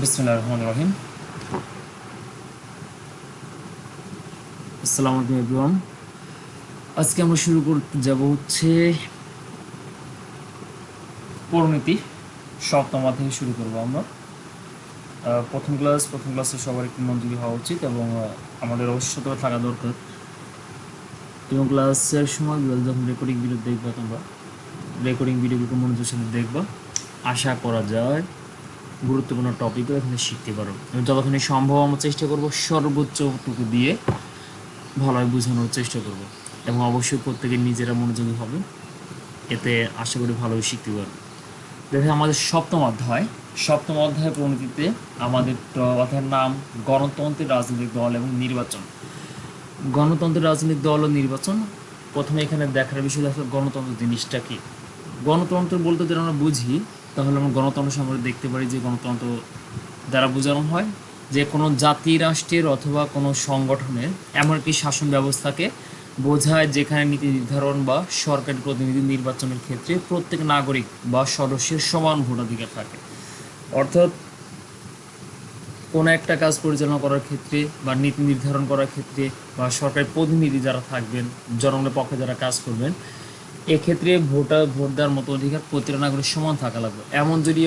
বিসমিল্লাহির রহমানির রহিম। আসসালামু আলাইকুম এভরিওয়ান। আজকে আমরা শুরু করতে যাব হচ্ছে পরিণতি সপ্তম অধ্যায় শুরু করব আমরা। প্রথম ক্লাসে সবার একটু মনোযোগী হওয়া উচিত এবং আমাদের অবশ্যই সতর্ক থাকা দরকার। এবং ক্লাসের সময় যখন রেকর্ডিং ভিডিও দেখবা তোমরা রেকর্ডিং ভিডিওগুলো মনোযোগের সাথে দেখবা, আশা করা যায় গুরুত্বপূর্ণ টপিকও এখানে শিখতে পারো। এবং যতখানি সম্ভব আমরা চেষ্টা করব সর্বোচ্চটুকু দিয়ে ভালোভাবে বোঝানোর চেষ্টা করব এবং অবশ্যই প্রত্যেকে নিজেরা মনোযোগী হবে, এতে আশা করি ভালোই শিখতে পারবে। দেখে আমাদের সপ্তম অধ্যায় পরিণতিতে আমাদের অধ্যায়ের নাম গণতন্ত্রের রাজনৈতিক দল এবং নির্বাচন। গণতন্ত্রের রাজনৈতিক দল ও নির্বাচন। প্রথমে এখানে দেখার বিষয় আছে গণতন্ত্র জিনিসটা কি। গণতন্ত্র বলতে যদি আমরা বুঝি তাহলে আমরা গণতন্ত্র সম্পর্কে দেখতে পারি যে গণতন্ত্র দ্বারা বোঝানো হয় যে কোনো জাতি রাষ্ট্রের অথবা কোনো সংগঠনের এমন একটি শাসন ব্যবস্থাকে বোঝায় যেখানে নীতি নির্ধারণ বা সরকারি প্রতিনিধি নির্বাচনের ক্ষেত্রে প্রত্যেক নাগরিক বা সদস্যের সমান ভোটাধিকার থাকে। অর্থাৎ কোনো একটা কাজ পরিচালনা করার ক্ষেত্রে বা নীতি নির্ধারণ করার ক্ষেত্রে বা সরকারি প্রতিনিধি যারা থাকবেন, জনগণের পক্ষে যারা কাজ করবেন, এক্ষেত্রে ভোট দেওয়ার মতো অধিকার প্রতিটা নাগরিক সমান থাকা লাগবে। এমন যদি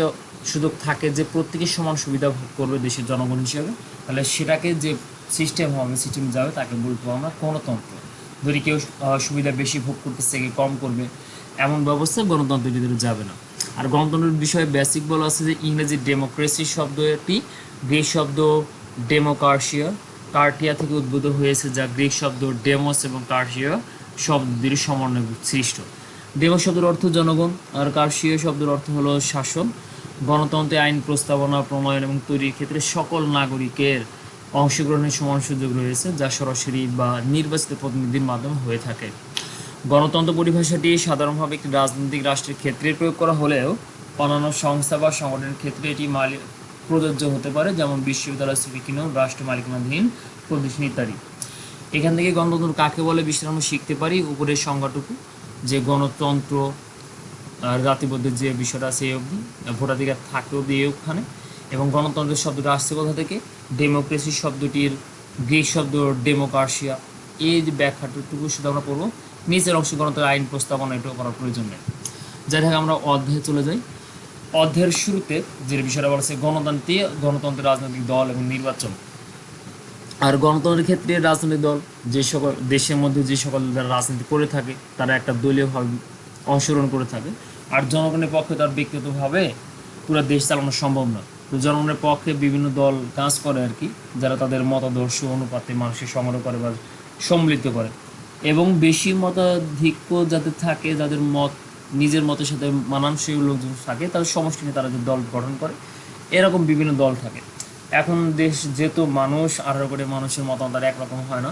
সুযোগ থাকে যে প্রত্যেকের সমান সুবিধা ভোগ করবে দেশের জনগণ হিসেবে, তাহলে সেটাকে যে সিস্টেম যাবে তাকে বলবো আমরা গণতন্ত্র। যদি কেউ সুবিধা বেশি ভোগ করতেছে, কেউ কম করবে, এমন ব্যবস্থা গণতন্ত্রের ভিতরে যাবে না। আর গণতন্ত্রের বিষয়ে বেসিক বলা আছে যে ইংরেজি ডেমোক্রেসি শব্দটি গ্রিক শব্দ কার্টিয়া থেকে উদ্ভূত হয়েছে, যা গ্রিক শব্দ ডেমোস এবং কার্সিয়া শব্দটির সমন্বয়ে সৃষ্ট। ডেমোস শব্দের অর্থ জনগণ আর কার্সিয়া শব্দের অর্থ হলো শাসন। গণতন্ত্রে আইন প্রস্তাবনা, প্রণয়ন এবং তৈরির ক্ষেত্রে সকল নাগরিকের অংশগ্রহণের সমান সুযোগ রয়েছে, যা সরাসরি বা নির্বাচিত প্রতিনিধির মাধ্যমে হয়ে থাকে। গণতন্ত্র পরিভাষাটি সাধারণভাবে একটি রাজনৈতিক রাষ্ট্রের ক্ষেত্রে প্রয়োগ করা হলেও অন্যান্য সংস্থা বা সংগঠনের ক্ষেত্রে এটি প্রযোজ্য হতে পারে, যেমন বিশ্ববিদ্যালয়, সিভিক ইউনিয়ন, রাষ্ট্র মালিকানাধীন প্রতিষ্ঠান ইত্যাদি। এখান থেকে গণতন্ত্র কাকে বলে বিষয়টা আমরা শিখতে পারি উপরের সংজ্ঞাটুকু, যে গণতন্ত্র জাতিবদ্ধের যে বিষয়টা আছে এই অবধি, ভোটাধিকার থাকে অবধি এই ওখানে। এবং গণতন্ত্রের শব্দটা আসছে কোথা থেকে? ডেমোক্রেসি শব্দটির গ্রিক শব্দ ডেমোকার্সিয়া। এই যে ব্যাখ্যাটুকু শুধু আমরা পড়বো, নিচের অংশে গণতন্ত্রের আইন প্রস্তাবনা এটাও করার প্রয়োজন নেই। যাই হোক, আমরা অধ্যায়ে চলে যাই। অধ্যায়ের শুরুতে যে বিষয়টা বলেছে গণতন্ত্রের রাজনৈতিক দল এবং নির্বাচন। আর গণতন্ত্রের ক্ষেত্রে রাজনৈতিক দল যে সকল দেশের মধ্যে যে সকল যারা রাজনীতি করে থাকে তারা একটা দলীয়ভাবে অংশগ্রহণ করে থাকে। আর জনগণের পক্ষে তার ব্যক্তিগতভাবে পুরো দেশ চালানো সম্ভব না। তো জনগণের পক্ষে বিভিন্ন দল কাজ করে আর কি, যারা তাদের মতাদর্শ অনুপাতে মানুষের সংগ্রহ করে বা সম্মিলিত করে। এবং বেশি মতাধিক্য যাদের থাকে, যাদের মত নিজের মতের সাথে মানানসই লোকজন থাকে, তাদের সমষ্টি নিয়ে তারা যে দল গঠন করে, এরকম বিভিন্ন দল থাকে। এখন দেশ যেহেতু মানুষ 18 কোটি মানুষের মতামত আর একরকম হয় না,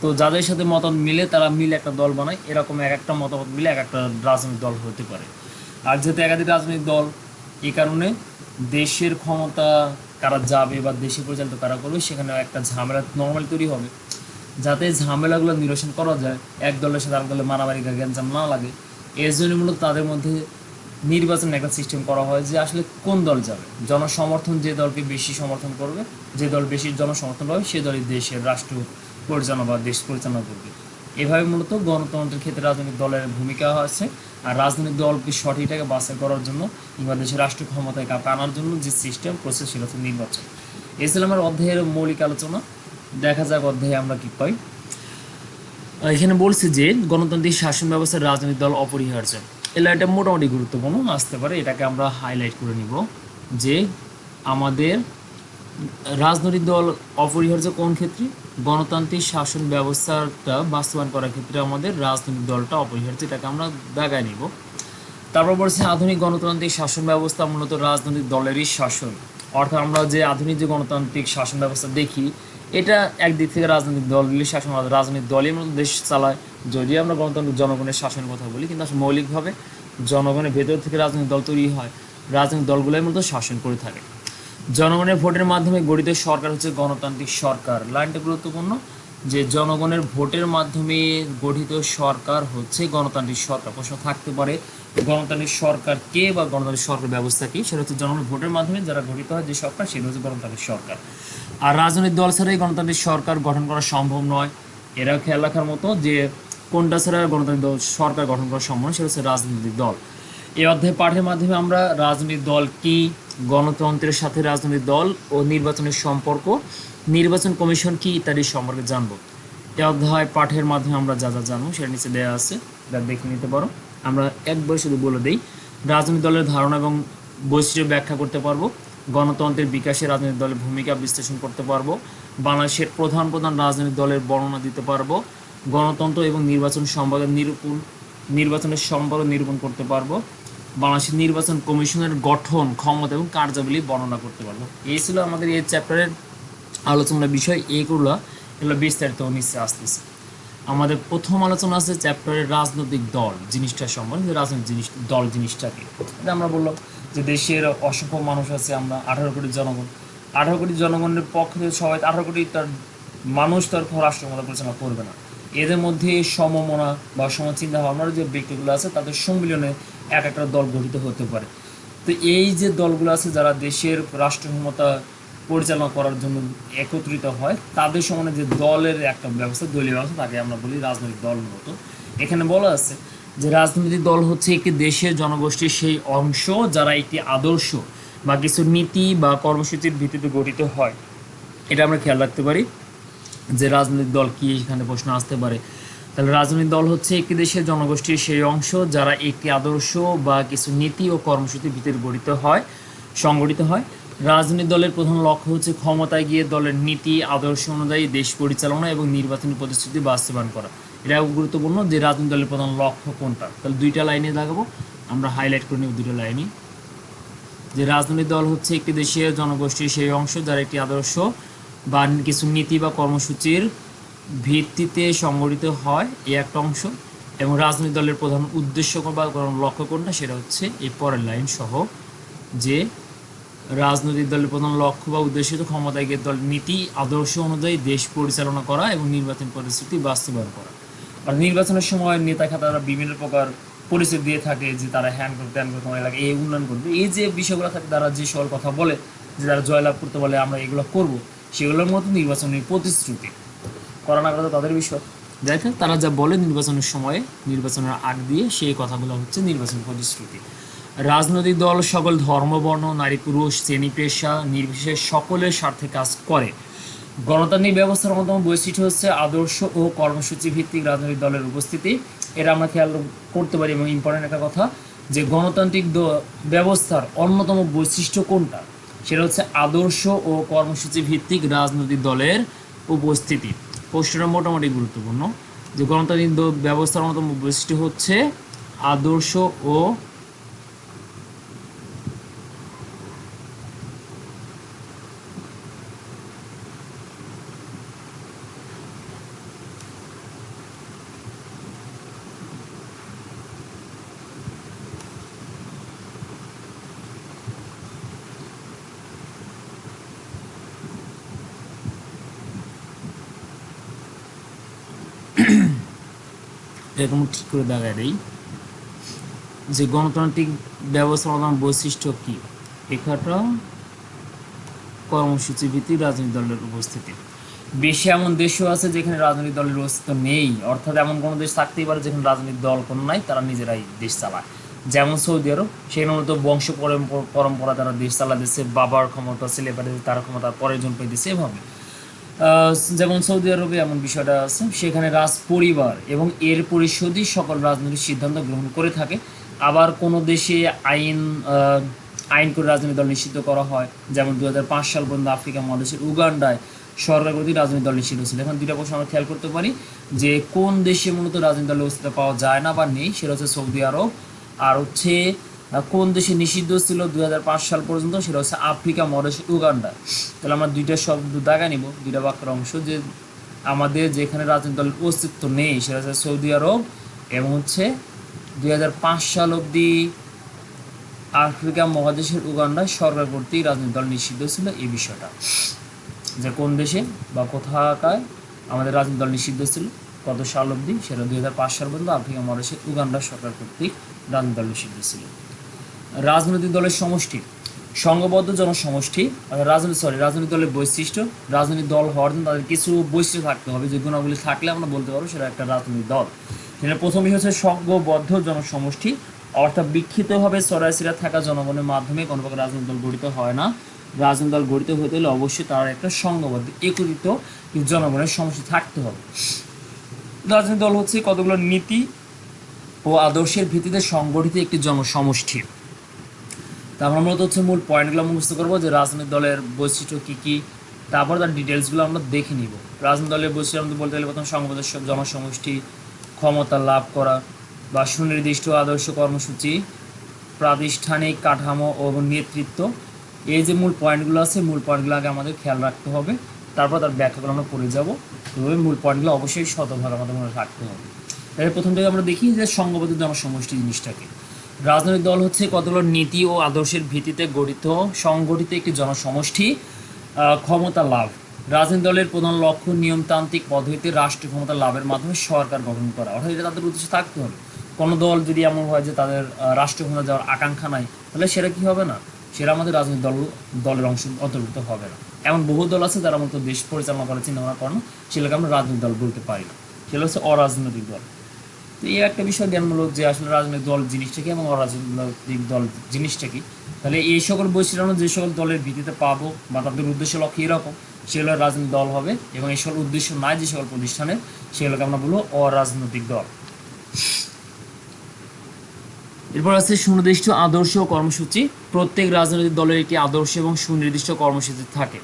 তো যাদের সাথে মতামত মিলে তারা মিলে একটা দল বানায়। এরকম এক একটা মতামত মিলে এক একটা রাজনৈতিক দল হতে পারে। আর যেহেতু একাধিক রাজনৈতিক দল, এই কারণে দেশের ক্ষমতা কারা যাবে বা দেশে পরিচালিত কারা করবে সেখানে একটা ঝামেলা নর্মাল তৈরি হবে। যাতে ঝামেলাগুলো নিরসন করা যায়, এক দলের সাথে আরেক দলের মারামারি গ্যাঞ্জাম না লাগে, এর জন্য মূলত তাদের মধ্যে নির্বাচনের একটা সিস্টেম করা হয় যে আসলে কোন দল যাবে। জনসমর্থন যে দলকে বেশি সমর্থন করবে, যে দল বেশি জনসমর্থন পাবে, সে দলই দেশের রাষ্ট্র পরিচালনা বা দেশ পরিচালনা করবে। এভাবে মূলত গণতন্ত্রের ক্ষেত্রে রাজনৈতিক দলের ভূমিকা আছে। আর রাজনৈতিক দলকে সঠিকটাকে বাছাই করার জন্য কিংবা দেশের রাষ্ট্র ক্ষমতায় কাউকে আনার জন্য যে সিস্টেম প্রসেস সেটা হচ্ছে নির্বাচন। ইসলামের অধ্যায়ের মৌলিক আলোচনা। দেখা যাক অধ্যায়ে আমরা কি পাই। এখানে বলছে যে গণতান্ত্রিক শাসন ব্যবস্থার রাজনৈতিক দল অপরিহার্য। এটা মোটামুটি গুরুত্বপূর্ণ আসতে পারে, এটাকে আমরা হাইলাইট করে নিব যে আমাদের রাজনৈতিক দল অপরিহার্য কোন ক্ষেত্রে? গণতান্ত্রিক শাসন ব্যবস্থাটা বাস্তবায়ন করার ক্ষেত্রে আমাদের রাজনৈতিক দলটা অপরিহার্য, এটাকে আমরা দাগায় নিব। তারপর বলছে আধুনিক গণতান্ত্রিক শাসন ব্যবস্থা মূলত রাজনৈতিক দলেরই শাসন। অর্থাৎ আমরা যে আধুনিক যে গণতান্ত্রিক শাসন ব্যবস্থা দেখি, এটা একদিক থেকে রাজনৈতিক দলেরই শাসন, রাজনৈতিক দলই মূলত দেশ চালায়। যদিও আমরা গণতন্ত্র জনগণের শাসনের কথা বলি, কিন্তু আসলে মৌলিকভাবে জনগণের ভেতর থেকে রাজনৈতিক দল তৈরি হয়, রাজনৈতিক দলগুলোই মূলত শাসন করে থাকে। জনগণের ভোটের মাধ্যমে গঠিত সরকার হচ্ছে গণতান্ত্রিক সরকার। লাইনটা গুরুত্বপূর্ণ, যে জনগণের ভোটের মাধ্যমে গঠিত সরকার হচ্ছে গণতান্ত্রিক সরকার। প্রশ্ন থাকতে পারে গণতান্ত্রিক সরকার কে বা গণতান্ত্রিক সরকার ব্যবস্থা কি, সেটা হচ্ছে জনগণের ভোটের মাধ্যমে যারা গঠিত হয় যে সরকার, সেটা হচ্ছে গণতান্ত্রিক সরকার। আর রাজনৈতিক দল ছাড়াই গণতান্ত্রিক সরকার গঠন করা সম্ভব নয়। এরাও খেয়াল রাখার মতো যে কোনটা ছাড়া গণতান্ত্রিক দল সরকার গঠন করা সম্ভব নয়, সেটা হচ্ছে রাজনৈতিক দল। এই অধ্যায় পাঠের মাধ্যমে আমরা রাজনৈতিক দল কি, গণতন্ত্রের সাথে রাজনৈতিক দল ও নির্বাচনের সম্পর্ক, নির্বাচন কমিশন কি ইত্যাদি সম্পর্কে জানবো। এই অধ্যায় পাঠের মাধ্যমে আমরা যা যা জানবো সেটা নিচে দেওয়া আছে, এটা দেখে নিতে পারো। আমরা একবার শুধু বলে দিই, রাজনৈতিক দলের ধারণা এবং বৈশিষ্ট্য ব্যাখ্যা করতে পারবো, গণতন্ত্রের বিকাশে রাজনৈতিক দলের ভূমিকা বিশ্লেষণ করতে পারবো, বাংলাদেশের প্রধান প্রধান রাজনৈতিক দলের বর্ণনা দিতে পারবো, গণতন্ত্র এবং নির্বাচন সম্পর্কে নির্বাচনের সম্পর্ক নিরূপণ করতে পারবো, বাংলাদেশের নির্বাচন কমিশনের গঠন, ক্ষমতা এবং কার্যাবলী বর্ণনা করতে পারবো। এই ছিল আমাদের এই চ্যাপ্টারের আলোচনার বিষয়। এগুলো বিস্তারিত নিচ্ছে আসতেছে। আমাদের প্রথম আলোচনা আছে চ্যাপ্টারের রাজনৈতিক দল জিনিসটা সম্বন্ধে। রাজনৈতিক দল জিনিসটা কি, এটা আমরা বললাম যে দেশের অসংখ্য মানুষ আছে, আমরা 18 কোটি জনগণ। 18 কোটি জনগণের পক্ষে সবাই 18 কোটি তার মানুষ তার রাষ্ট্র ক্ষমতা পরিচালনা করবে না। এদের মধ্যে সমমনা বা সম চিন্তা ভাবনার যে ব্যক্তিগুলো আছে তাদের সম্মিলনে এক একটা দল গঠিত হতে পারে। তো এই যে দলগুলো আছে যারা দেশের রাষ্ট্র ক্ষমতা পরিচালনা করার জন্য একত্রিত হয়, তাদের সমানে যে দলের একটা ব্যবস্থা, দলীয় ব্যবস্থা, তাকে আমরা বলি রাজনৈতিক দল মতো। এখানে বলা আছে যে রাজনৈতিক দল হচ্ছে একটি দেশের জনগোষ্ঠীর সেই অংশ যারা একটি আদর্শ বা কিছু নীতি বা কর্মসূচির ভিত্তিতে গঠিত হয়। এটা আমরা খেয়াল রাখতে পারি যে রাজনৈতিক দল কি, এখানে প্রশ্ন আসতে পারে। তাহলে রাজনৈতিক দল হচ্ছে একটি দেশের জনগোষ্ঠীর সেই অংশ যারা একটি আদর্শ বা কিছু নীতি ও কর্মসূচির ভিত্তিতে সংগঠিত হয়। রাজনৈতিক দলের প্রধান লক্ষ্য হচ্ছে ক্ষমতায় গিয়ে দলের নীতি আদর্শ অনুযায়ী দেশ পরিচালনা এবং নির্বাচনী প্রতিশ্রুতি বাস্তবায়ন করা। এটাও গুরুত্বপূর্ণ যে রাজনৈতিক দলের প্রধান লক্ষ্য কোনটা। তাহলে দুইটা লাইনে দেখাবো, আমরা হাইলাইট করে নেব দুটো লাইনই। যে রাজনৈতিক দল হচ্ছে একটি দেশের জনগোষ্ঠীর সেই অংশ যারা একটি আদর্শ বা কিছু নীতি বা কর্মসূচির ভিত্তিতে সংগঠিত হয়, এই একটা অংশ। এবং রাজনৈতিক দলের প্রধান উদ্দেশ্য বা লক্ষ্য কোনটা, সেটা হচ্ছে এই পরের লাইন সহ, যে রাজনৈতিক দলের প্রধান লক্ষ্য বা উদ্দেশ্য ক্ষমতায় গিয়ে দলের নীতি আদর্শ অনুযায়ী দেশ পরিচালনা করা এবং নির্বাচন পরিস্থিতি বাস্তবায়ন করা। আর নির্বাচনের সময় নেতা খাতারা বিভিন্ন প্রকার পরিচয় দিয়ে থাকে যে তারা হ্যান করতে তোমার এলাকায় এই উন্নয়ন করবে, এই যে বিষয়গুলো থাকে, তারা যে সকল কথা বলে যে তারা জয়লাভ করতে বলে আমরা এগুলো করব, সেগুলোর মতো নির্বাচনী প্রতিশ্রুতি করা না করা তাদের বিষয়। যাই হোক, তারা যা বলে নির্বাচনের সময়ে, নির্বাচনের আগ দিয়ে, সেই কথাগুলো হচ্ছে নির্বাচনী প্রতিশ্রুতি। রাজনৈতিক দল সকল ধর্ম, বর্ণ, নারী পুরুষ, শ্রেণী পেশা নির্বিশেষে সকলের স্বার্থে কাজ করে। গণতান্ত্রিক ব্যবস্থার অন্যতম বৈশিষ্ট্য হচ্ছে আদর্শ ও কর্মসূচি ভিত্তিক রাজনৈতিক দলের উপস্থিতি। এটা আমরা খেয়াল করতে পারি। এবং ইম্পর্টেন্ট একটা কথা, যে গণতান্ত্রিক ব্যবস্থার অন্যতম বৈশিষ্ট্য কোনটা, সেটা হচ্ছে আদর্শ ও কর্মসূচি ভিত্তিক রাজনৈতিক দলের উপস্থিতি। প্রশ্নটা মোটামুটি গুরুত্বপূর্ণ যে গণতান্ত্রিক ব্যবস্থার অন্যতম বৈশিষ্ট্য হচ্ছে আদর্শ ও এরকম ঠিক করে দেখায় দেই যে গণতান্ত্রিক ব্যবস্থার অন্যতম বৈশিষ্ট্য কি। এখানটা কর্মসূচি ভিত্তিক রাজনৈতিক দলের উপস্থিতি। বেশি এমন দেশও আছে যেখানে রাজনৈতিক দলের অস্তিত্ব নেই, অর্থাৎ এমন কোনো দেশ থাকতেই পারে যেখানে রাজনৈতিক দল কোনো নাই, তারা নিজেরাই দেশ চালায়। যেমন সৌদি আরব, সেখানে মূলত বংশ পরম্পরা তারা দেশ চালাতেছে, বাবার ক্ষমতা ছেলে পাঠিয়ে তার ক্ষমতা পরের জন পেয়েছে, এভাবে। যেমন সৌদি আরবে এমন বিষয়টা আছে, সেখানে রাজ পরিবার এবং এর পরিষদই সকল রাজনৈতিক সিদ্ধান্ত গ্রহণ করে থাকে। আবার কোনো দেশে আইন করে রাজনৈতিক দল নিষিদ্ধ করা হয়, যেমন 2005 সাল পর্যন্ত আফ্রিকা মহাদেশের উগান্ডায় সরকার কর্তৃক রাজনৈতিক দল নিষিদ্ধ ছিল। এখন দুইটা প্রশ্ন আমরা খেয়াল করতে পারি যে কোন দেশে মূলত রাজনৈতিক দলের অস্তিত্ব পাওয়া যায় না বা নেই, সেটা হচ্ছে সৌদি আরব। আর হচ্ছে কোন দেশে নিষিদ্ধ ছিল 2005 সাল পর্যন্ত, সেটা হচ্ছে আফ্রিকা মহাদেশের উগান্ডা। তাহলে আমরা দুইটা শব্দ দাগা নিব, দুইটা বাক্যের অংশ, যে আমাদের যেখানে রাজনৈতিক দলের অস্তিত্ব নেই সেটা হচ্ছে সৌদি আরব, এবং হচ্ছে 2005 সাল অবধি আফ্রিকা মহাদেশের উগান্ডায় সরকার কর্তৃক রাজনৈতিক দল নিষিদ্ধ ছিল। এই বিষয়টা যে কোন দেশে বা কোথাকায় আমাদের রাজনৈতিক দল নিষিদ্ধ ছিল, কত সাল অবধি, সেটা 2005 সাল পর্যন্ত আফ্রিকা মহাদেশে উগান্ডা সরকার কর্তৃক রাজনৈতিক দল নিষিদ্ধ ছিল। রাজনৈতিক দলের সমষ্টি, সংঘবদ্ধ জনসমষ্টি। রাজনৈতিক দলের বৈশিষ্ট্য, রাজনৈতিক দল হওয়ার জন্য তাদের কিছু বৈশিষ্ট্য থাকতে হবে, যে গুণাবলী থাকলে আমরা বলতে পারবো সেটা একটা রাজনৈতিক দল। সেটা প্রথমেই হচ্ছে সংঘবদ্ধ জনসমষ্টি, অর্থাৎ বিক্ষিপ্তভাবে ছড়াছড়িয়ে থাকা জনগণের মাধ্যমে কোনো প্রকার রাজনৈতিক দল গঠিত হয় না। রাজনৈতিক দল গঠিত হতে হলে অবশ্যই তার একটা সংঘবদ্ধ একত্রিত জনগণের সমষ্টি থাকতে হবে। রাজনৈতিক দল হচ্ছে কতগুলো নীতি ও আদর্শের ভিত্তিতে সংগঠিত একটি জনসমষ্টি। তা আমরা মূলত হচ্ছে মূল পয়েন্টগুলো মুখস্থ করবো, যে রাজনৈতিক দলের বৈশিষ্ট্য কী কী, তারপর তার ডিটেলসগুলো আমরা দেখে নিব। রাজনৈতিক দলের বৈশিষ্ট্য আমরা বলতে গেলে প্রথম সংঘবদ্ধ জনসমষ্টি, ক্ষমতা লাভ করা বা সুনির্দিষ্ট আদর্শ কর্মসূচি, প্রাতিষ্ঠানিক কাঠামো ও নেতৃত্ব। এই যে মূল পয়েন্টগুলো আছে, মূল পয়েন্টগুলো আগে আমাদের খেয়াল রাখতে হবে, তারপর তার ব্যাখ্যাগুলো আমরা পড়ে যাব। তবে মূল পয়েন্টগুলো অবশ্যই শতভাগ আমাদের মনে রাখতে হবে। এর প্রথম থেকে আমরা দেখি যে সংঘবদ্ধ জনসমষ্টি জিনিসটাকে। রাজনৈতিক দল হচ্ছে কতগুলো নীতি ও আদর্শের ভিত্তিতে গঠিত সংগঠিত একটি জনসমষ্টি। ক্ষমতা লাভ, রাজনৈতিক দলের প্রধান লক্ষ্য নিয়মতান্ত্রিক পদ্ধতিতে রাষ্ট্রীয় ক্ষমতা লাভের মাধ্যমে সরকার গঠন করা, অর্থাৎ এটা তাদের উদ্দেশ্য থাকতে হবে। কোনো দল যদি এমন হয় যে তাদের রাষ্ট্রীয় ক্ষমতা যাওয়ার আকাঙ্ক্ষা নাই, তাহলে সেটা কি হবে না, সেটা আমাদের রাজনৈতিক দলের অংশ অন্তর্ভুক্ত হবে না। এমন বহু দল আছে যারা মতো দেশ পরিচালনা করার চিন্তা ভাবনা করেন, সেগুলোকে আমরা রাজনৈতিক দল বলতে পারি না, সেগুলো হচ্ছে অরাজনৈতিক দল। তো এই একটা বিষয় জ্ঞানমূলক যে আসলে রাজনৈতিক দল জিনিসটা কি এবং অরাজনৈতিক দল জিনিসটা কি। তাহলে এই সকল বৈশিষ্ট্য আমরা যে সকল দলের ভিত্তিতে পাবো বা তাদের উদ্দেশ্য লক্ষ্য এরকম, সেগুলো রাজনৈতিক দল হবে। এবং এই সকল উদ্দেশ্য নাই যে সকল প্রতিষ্ঠানের, সেগুলোকে আমরা বলবো অরাজনৈতিক দল। এরপর আছে সুনির্দিষ্ট আদর্শ ও কর্মসূচি। প্রত্যেক রাজনৈতিক দলের একটি আদর্শ এবং সুনির্দিষ্ট কর্মসূচি থাকে,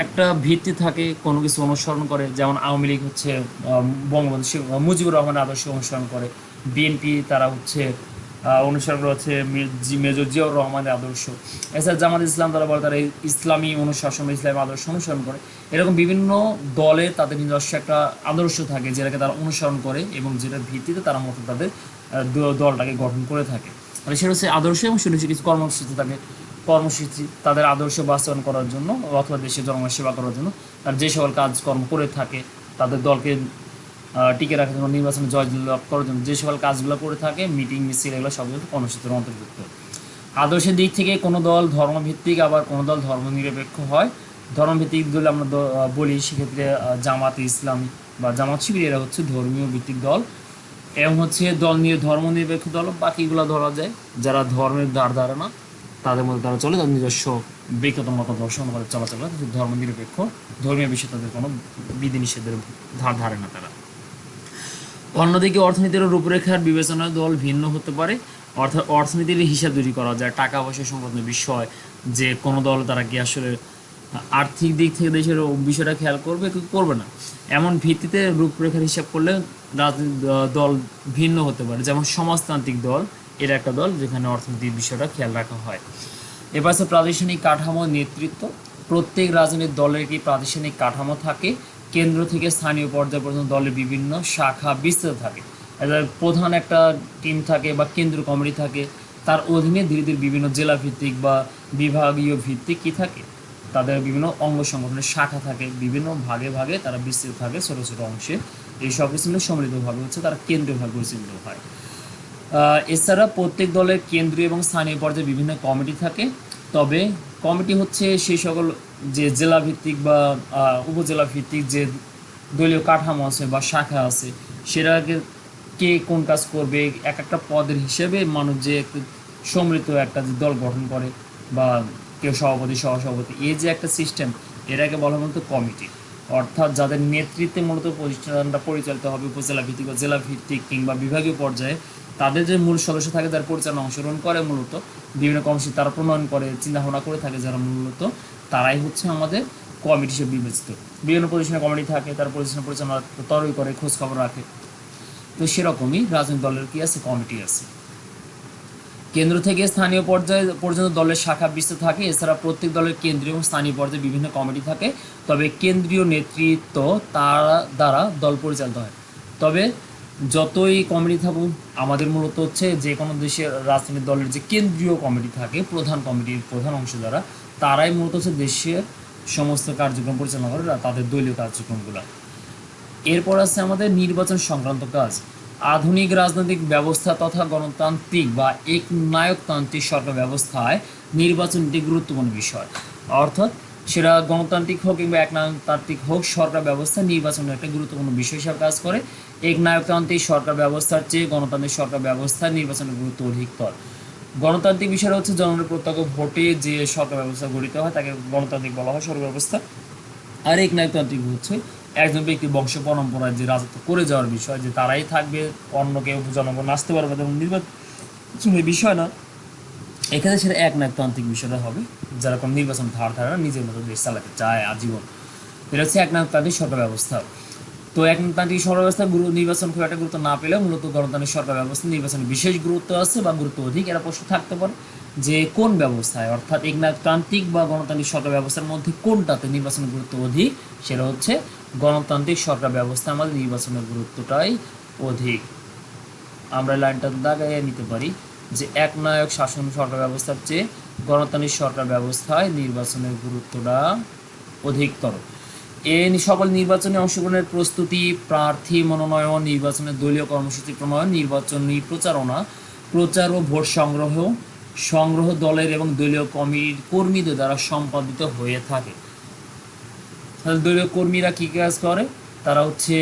একটা ভিত্তি থাকে, কোনো কিছু অনুসরণ করে। যেমন আওয়ামী লীগ হচ্ছে বঙ্গবন্ধু শেখ মুজিবুর রহমানের আদর্শ অনুসরণ করে, বিএনপি তারা হচ্ছে অনুসরণ করে হচ্ছে মেজর জিয়াউর রহমানের আদর্শ। এছাড়া জামাত ইসলাম তারা বলে তারা ইসলামী অনুশাসন, ইসলামী আদর্শ অনুসরণ করে। এরকম বিভিন্ন দলের তাদের নিজস্ব একটা আদর্শ থাকে, যেটাকে তারা অনুসরণ করে এবং যেটার ভিত্তিতে তারা মতো তাদের দলটাকে গঠন করে থাকে। মানে সেটা হচ্ছে আদর্শ এবং সুনির্দিষ্ট কিছু কর্মসূচি থাকে, কর্মসূচি তাদের আদর্শ বাস্তবায়ন করার জন্য অথবা দেশের জনগণের সেবা করার জন্য তার যে সকল কাজকর্ম করে থাকে, তাদের দলকে টিকে রাখার জন্য, নির্বাচনে জয় লাভ করার জন্য যে সকল কাজগুলো করে থাকে, মিটিং মিছিল, এগুলো সব কর্মসূচির অন্তর্ভুক্ত। আদর্শের দিক থেকে কোনো দল ধর্মভিত্তিক, আবার কোনো দল ধর্মনিরপেক্ষ হয়। ধর্মভিত্তিক দল আমরা বলি সেক্ষেত্রে জামাত ইসলামী বা জামাত শিবির, এরা হচ্ছে ধর্মীয় ভিত্তিক দল। এবং হচ্ছে ধর্মনিরপেক্ষ দল বাকিগুলো ধরা যায় যারা ধর্মের ধারে না, তাদের মধ্যে তারা চলে, তাদের নিজস্ব ব্যক্তিগত মত দর্শন করে চলাচল করে, ধর্মনিরপেক্ষ, ধর্মীয় বিষয়ে তাদের কোনো বিধিনিষেধের ধারে না তারা। অন্যদিকে অর্থনীতির রূপরেখার বিবেচনায় দল ভিন্ন হতে পারে, অর্থাৎ অর্থনীতির হিসাব তৈরি করা যায়, টাকা পয়সা সংক্রান্ত বিষয়, যে কোনো দল তারা কি আসলে আর্থিক দিক থেকে দেশের বিষয়টা খেয়াল করবে কি করবে না, এমন ভিত্তিতে রূপরেখার হিসাব করলে রাজনৈতিক দল ভিন্ন হতে পারে। যেমন সমাজতান্ত্রিক দল, এর একটা দল যেখানে অর্থনৈতিক বিষয়টা খেয়াল রাখা হয়। এবার আছে প্রাতিষ্ঠানিক কাঠামো, নেতৃত্ব। প্রত্যেক রাজনৈতিক দলের একটি প্রাতিষ্ঠানিক কাঠামো থাকে, কেন্দ্র থেকে স্থানীয় পর্যায় পর্যন্ত দলের বিভিন্ন শাখা বিস্তৃত থাকে। এবার প্রধান একটা টিম থাকে বা কেন্দ্রীয় কমিটি থাকে, তার অধীনে ধীরে ধীরে বিভিন্ন জেলা ভিত্তিক বা বিভাগীয় ভিত্তিক কী থাকে, তাদের বিভিন্ন অঙ্গ সংগঠনের শাখা থাকে, বিভিন্ন ভাগে ভাগে তারা বিস্তৃত থাকে ছোটো ছোটো অংশে। এই সব কিছু মিলে সম্মিলিতভাবে হচ্ছে তারা কেন্দ্রীয়ভাবে পরিচালিত হয়। এছাড়া প্রত্যেক দলের কেন্দ্রীয় এবং স্থানীয় পর্যায়ে বিভিন্ন কমিটি থাকে। তবে কমিটি হচ্ছে সেই সকল যে জেলা ভিত্তিক বা উপজেলা ভিত্তিক যে দলীয় কাঠামো আছে বা শাখা আছে, সেটাকে কে কোন কাজ করবে, এক একটা পদের হিসেবে মানুষ যে একটু সম্মিলিত একটা যে দল গঠন করে, বা কেউ সভাপতি সহসভাপতি, এই যে একটা সিস্টেম, এটাকে বলা মূলত কমিটি। অর্থাৎ যাদের নেতৃত্বে মূলত প্রতিষ্ঠানটা পরিচালিত হবে উপজেলা ভিত্তিক বা জেলা ভিত্তিক কিংবা বিভাগীয় পর্যায়ে, তাদের যে মূল সদস্য থাকে যারা পরিচালনা অংশগ্রহণ করে, মূলত বিভিন্ন কর্মসূচি তারা প্রণয়ন করে, চিন্তাভাবনা করে থাকে, যারা মূলত তারাই হচ্ছে আমাদের কমিটি হিসেবে বিবেচিত। বিভিন্ন প্রতিষ্ঠানের কমিটি থাকে, তারা প্রতিষ্ঠান পরিচালনা তদারকি করে, খোঁজ খবর রাখে। তো সেরকমই রাজনৈতিক দলের কি আছে, কমিটি আছে। কেন্দ্র থেকে স্থানীয় পর্যায়ে পর্যন্ত দলের শাখা বিস্তৃত থাকে। এছাড়া প্রত্যেক দলের কেন্দ্রীয় এবং স্থানীয় পর্যায়ে বিভিন্ন কমিটি থাকে, তবে কেন্দ্রীয় নেতৃত্ব তার দ্বারা দল পরিচালিত হয়। তবে যতই কমিটি থাকুক, আমাদের মূলত হচ্ছে যে কোনো দেশের রাজনৈতিক দলের যে কেন্দ্রীয় কমিটি থাকে, প্রধান কমিটির প্রধান অংশ দ্বারা, তারাই মূলত হচ্ছে দেশের সমস্ত কার্যক্রম পরিচালনা করে, তাদের দলীয় কার্যক্রমগুলো। এরপর আছে আমাদের নির্বাচন সংক্রান্ত কাজ। আধুনিক রাজনৈতিক ব্যবস্থা তথা গণতান্ত্রিক বা একনায়কতান্ত্রিক সরকার ব্যবস্থায় নির্বাচন একটি গুরুত্বপূর্ণ বিষয়। অর্থাৎ সেটা গণতান্ত্রিক হোক কিংবা একনায়কতান্ত্রিক হোক, সরকার ব্যবস্থা নির্বাচনের একটা গুরুত্বপূর্ণ বিষয় হিসাবে কাজ করে। একনায়কতান্ত্রিক সরকার ব্যবস্থার চেয়ে গণতান্ত্রিক সরকার ব্যবস্থায় নির্বাচনের গুরুত্ব অধিকতর। গণতান্ত্রিক বিষয়টা হচ্ছে জনগণের প্রত্যক্ষ ভোটে যে সরকার ব্যবস্থা গঠিত হয় তাকে গণতান্ত্রিক বলা হয়, সরকার ব্যবস্থা। আর একনায়কতান্ত্রিক হচ্ছে একজন ব্যক্তি বংশ পরম্পরায় যে রাজত্ব করে যাওয়ার বিষয়, যে তারাই থাকবে, অন্য কেউ জনগণ আসতে পারবে এবং নির্বাচনের বিষয় না, এখানে সেটা একনায়কতান্ত্রিক বিষয়টা হবে, যারা কোনো নির্বাচন ধার ধারে না, নিজের মতো দেশ চালাতে চায় আজীবন। এটা হচ্ছে একনায়কতান্ত্রিক সরকার ব্যবস্থা। তো একনায়কতান্ত্রিক সরকার ব্যবস্থা নির্বাচন খুব একটা গুরুত্ব না পেলেও মূলত গণতান্ত্রিক সরকার ব্যবস্থা নির্বাচনের বিশেষ গুরুত্ব আছে বা গুরুত্ব অধিক। এরা প্রশ্ন থাকতে পারে যে কোন ব্যবস্থায়, অর্থাৎ একনায়কতান্ত্রিক বা গণতান্ত্রিক সরকার ব্যবস্থার মধ্যে কোনটাতে নির্বাচনের গুরুত্ব অধিক? সেটা হচ্ছে গণতান্ত্রিক সরকার ব্যবস্থা আমাদের নির্বাচনের গুরুত্বটাই অধিক। আমরা লাইনটা দাগাইয়ে নিতে পারি যে একনায়ক শাসন সরকার ব্যবস্থার চেয়ে গণতান্ত্রিক সরকার ব্যবস্থায় নির্বাচনের গুরুত্বটা অধিকতর। সকল নির্বাচনে অংশগ্রহণের প্রস্তুতি, প্রার্থী মনোনয়ন, নির্বাচনের দলীয় কর্মসূচি প্রণয়ন, নির্বাচনী প্রচারণা, প্রচার ও ভোট সংগ্রহ দলের এবং দলীয় কর্মীদের দ্বারা সম্পাদিত হয়ে থাকে। তাহলে দলীয় কর্মীরা কী কাজ করে? তারা হচ্ছে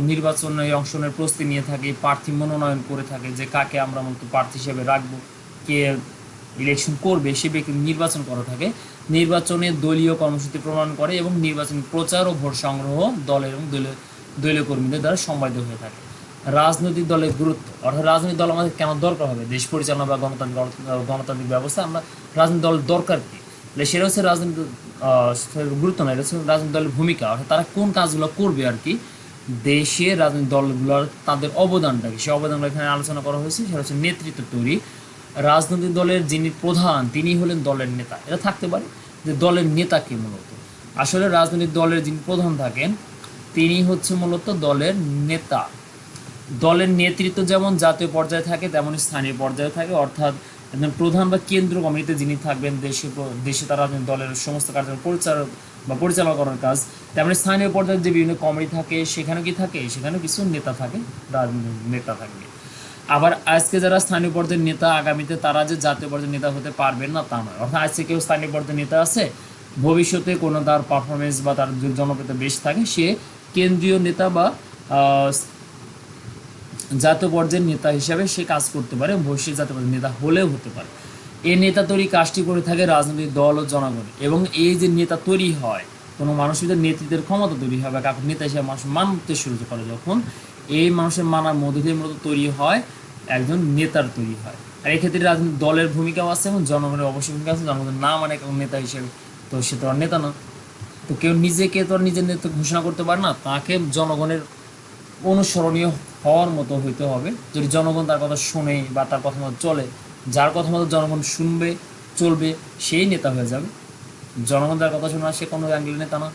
নির্বাচনে অংশগ্রহণের প্রস্তুতি নিয়ে থাকে, প্রার্থী মনোনয়ন করে থাকে, যে কাকে আমরা মূলত প্রার্থী হিসেবে রাখবো, কে ইলেকশন করবে সে ব্যক্তি নির্বাচন করা থাকে। নির্বাচনে দলীয় কর্মসূচি প্রণয়ন করে এবং নির্বাচনী প্রচার ও ভোট সংগ্রহ দলের এবং দলীয় কর্মীদের দ্বারা সম্পাদিত হয়ে থাকে। রাজনৈতিক দলের গুরুত্ব, অর্থাৎ রাজনৈতিক দল আমাদের কেন দরকার হবে? দেশ পরিচালনা বা গণতান্ত্রিক ব্যবস্থা, আমরা রাজনৈতিক দল দরকার কি? সেটা হচ্ছে রাজনৈতিক গুরুত্ব না, এটা হচ্ছে রাজনৈতিক দলের ভূমিকা, অর্থাৎ তারা কোন কাজগুলো করবে আর কি, দেশের রাজনৈতিক দলগুলোর তাদের অবদানটা কি, সেই অবদানটা এখানে আলোচনা করা হয়েছে। সেটা হচ্ছে নেতৃত্ব তৈরি। রাজনৈতিক দলের যিনি প্রধান তিনি হলেন দলের নেতা। এটা থাকতে পারে যে দলের নেতাকে মূলত, আসলে রাজনৈতিক দলের যিনি প্রধান থাকেন তিনি হচ্ছে মূলত দলের নেতা। দলের নেতৃত্ব যেমন জাতীয় পর্যায়ে থাকে তেমন স্থানীয় পর্যায়ে থাকে, অর্থাৎ একজন প্রধান বা কেন্দ্র কমিটিতে যিনি থাকবেন দেশে তারা দলের সমস্ত কার্যক্রম পরিচালনা করার কাজ, তেমনি স্থানীয় পর্যায়ে যে বিভিন্ন কমিটি থাকে সেখানে কি থাকে, সেখানে কিছু নেতা থাকে, রাজনৈতিক নেতা থাকবে। আবার আজকে যারা স্থানীয় পর্যায়ের নেতা, আগামীতে তারা যে জাতীয় পর্যায়ের নেতা হতে পারবেন না তা নয়। অর্থাৎ আজকে কেউ স্থানীয় পর্যায়ের নেতা আছে, ভবিষ্যতে কোনো তার পারফরমেন্স বা তার জনপ্রিয়তা বেশি থাকে, সে কেন্দ্রীয় নেতা বা জাতীয় পর্যায়ের নেতা হিসাবে সে কাজ করতে পারে, ভবিষ্যৎ জাতীয় পর্যায়ের নেতা হলেও হতে পারে। এই নেতা তৈরি কাজটি করে থাকে রাজনৈতিক দল ও জনগণ। এবং এই যে নেতা তৈরি হয়, কোনো মানুষের নেতৃত্বের ক্ষমতা তৈরি হয় বা কাউকে নেতা হিসেবে মানুষ মানতে শুরু করে, যখন এই মানুষের মানার মধ্য দিয়ে মূলত তৈরি হয় একজন নেতার তৈরি হয়। আর এক্ষেত্রে রাজনৈতিক দলের ভূমিকাও আছে এবং জনগণের অবশ্যই ভূমিকা আছে। জনগণের না মানে কোনো নেতা হিসেবে, তো সে তো আর নেতা না। তো কেউ নিজেকে তো আর নিজের নেতা ঘোষণা করতে পারে না, তাকে জনগণের অনুসরণীয় হওয়ার মতো হইতে হবে। যদি জনগণ তার কথা শুনে বা তার কথা মতো চলে, যার কথা মতো জনগণ শুনবে চলবে সেই নেতা হয়ে যাবে। জনগণ তার কথা শোনা সে কোনো অ্যাঙ্গেল নেতা না।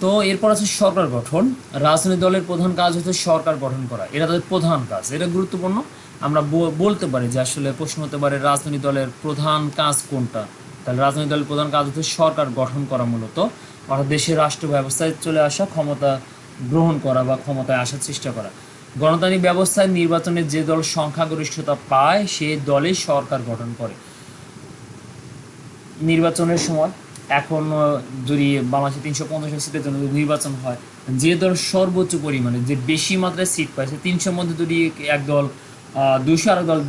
তো এরপর আছে সরকার গঠন। রাজনৈতিক দলের প্রধান কাজ হচ্ছে সরকার গঠন করা, এটা তাদের প্রধান কাজ। এটা গুরুত্বপূর্ণ। আমরা বলতে পারি যে আসলে প্রশ্ন হতে পারে রাজনৈতিক দলের প্রধান কাজ কোনটা। তাহলে রাজনৈতিক দলের প্রধান কাজ হচ্ছে সরকার গঠন করা মূলত, অর্থাৎ দেশের রাষ্ট্র ব্যবস্থায় চলে আসা, ক্ষমতা গ্রহণ করা বা ক্ষমতায় আসার চেষ্টা করা। গণতান্ত্রিক ব্যবস্থায় নির্বাচনে যে দল সংখ্যাগরিষ্ঠতা পায় সেই দলই সরকার গঠন করে। নির্বাচনের সময় এখন যদি বাংলাদেশে 350 সিটের জন্য নির্বাচন হয়, যে দল সর্বোচ্চ পরিমাণে যে বেশি মাত্রায় সিট পাইছে, 300 মধ্যে যদি এক দল 200, আর দল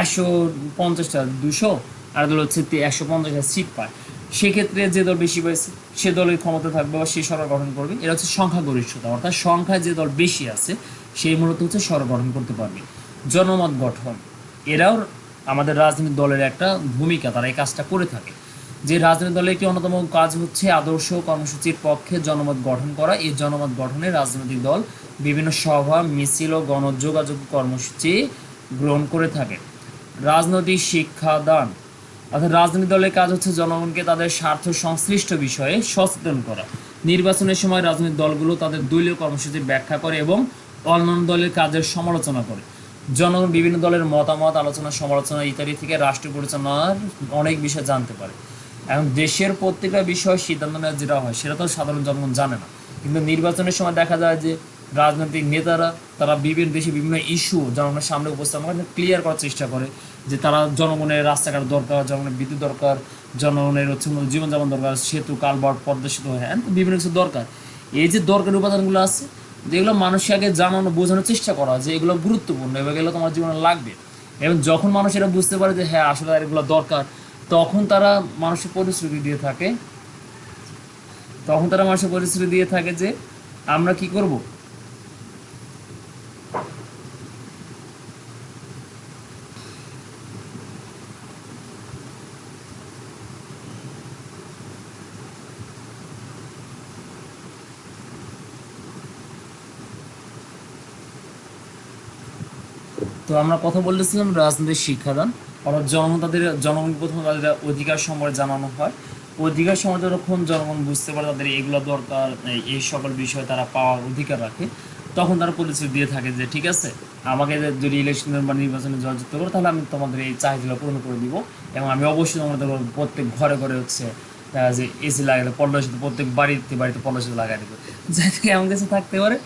150টা 200, আর দল হচ্ছে 150টা সিট পায়, সেক্ষেত্রে যে দল বেশি পাইছে সে দলের ক্ষমতা থাকবে বা সে সরকার গঠন করবে। এটা হচ্ছে সংখ্যাগরিষ্ঠতা, অর্থাৎ সংখ্যায় যে দল বেশি আছে সেই মূলত হচ্ছে সরকার গঠন করতে পারবে। জনমত গঠন, এরাও আমাদের রাজনৈতিক দলের একটা ভূমিকা, তারা এই কাজটা করে থাকে। যে রাজনৈতিক দলের একটি অন্যতম কাজ হচ্ছে আদর্শ কর্মসূচির পক্ষে জনমত গঠন করা। এই জনমত গঠনে রাজনৈতিক দল বিভিন্ন সভা, মিছিল ও গণযোগাযোগ কর্মসূচি গ্রহণ করে থাকে। রাজনৈতিক শিক্ষাদান, অর্থাৎ রাজনৈতিক দলের কাজ হচ্ছে জনগণকে তাদের স্বার্থ সংশ্লিষ্ট বিষয়ে সচেতন করা। নির্বাচনের সময় রাজনৈতিক দলগুলো তাদের দলীয় কর্মসূচি ব্যাখ্যা করে এবং অন্যান্য দলের কাজের সমালোচনা করে। জনগণ বিভিন্ন দলের মতামত, আলোচনা, সমালোচনা ইত্যাদি থেকে রাষ্ট্র পরিচালনার অনেক বিষয় জানতে পারে। এখন দেশের প্রত্যেকটা বিষয় সিদ্ধান্ত নেওয়া যেটা হয় সেটা তো সাধারণ জনগণ জানে না, কিন্তু নির্বাচনের সময় দেখা যায় যে রাজনৈতিক নেতারা তারা বিভিন্ন দেশে বিভিন্ন ইস্যু জনগণের সামনে উপস্থাপন করে, ক্লিয়ার করার চেষ্টা করে যে তারা জনগণের রাস্তাঘাট দরকার, জনগণের বিদ্যুৎ দরকার, জনগণের জীবনযাপন দরকার, সেতু কালভার্ট পদ্মা সেতু, হ্যাঁ বিভিন্ন কিছু দরকার। এই যে দরকারি উপাদানগুলো আছে যেগুলো মানুষকে আগে জানানো বোঝানোর চেষ্টা করা যে এগুলো গুরুত্বপূর্ণ এবং এগুলো তোমার জীবনে লাগবে, এবং যখন মানুষ এটা বুঝতে পারে যে হ্যাঁ আসলে এগুলো দরকার, তখন তারা মানুষের প্রতিশ্রুতি দিয়ে থাকে, যে আমরা কি করব। তো আমরা কথা বলতেছিলাম রাজনৈতিক শিক্ষাদান, অর্থাৎ জনগণ প্রথমে তাদের অধিকার সম্পর্কে জানানো হয়। অধিকার সম্পর্কে যখন জনগণ বুঝতে পারে তাদের এগুলো দরকার, এই সকল বিষয় তারা পাওয়ার অধিকার রাখে, তখন তারা প্রতিশ্রুতি দিয়ে থাকে যে ঠিক আছে, আমাকে যদি ইলেকশনের বা নির্বাচনে জয়যুক্ত করো তাহলে আমি তোমাদের এই চাহিদাগুলো পূরণ করে দিব, এবং আমি অবশ্যই তোমাদের প্রত্যেক ঘরে ঘরে হচ্ছে যে এসি লাগালে পদ্মা সেতু, প্রত্যেক বাড়িতে বাড়িতে পদ্মা সেতু লাগাই দেবে, যাই থেকে এমন কিছু থাকতে পারে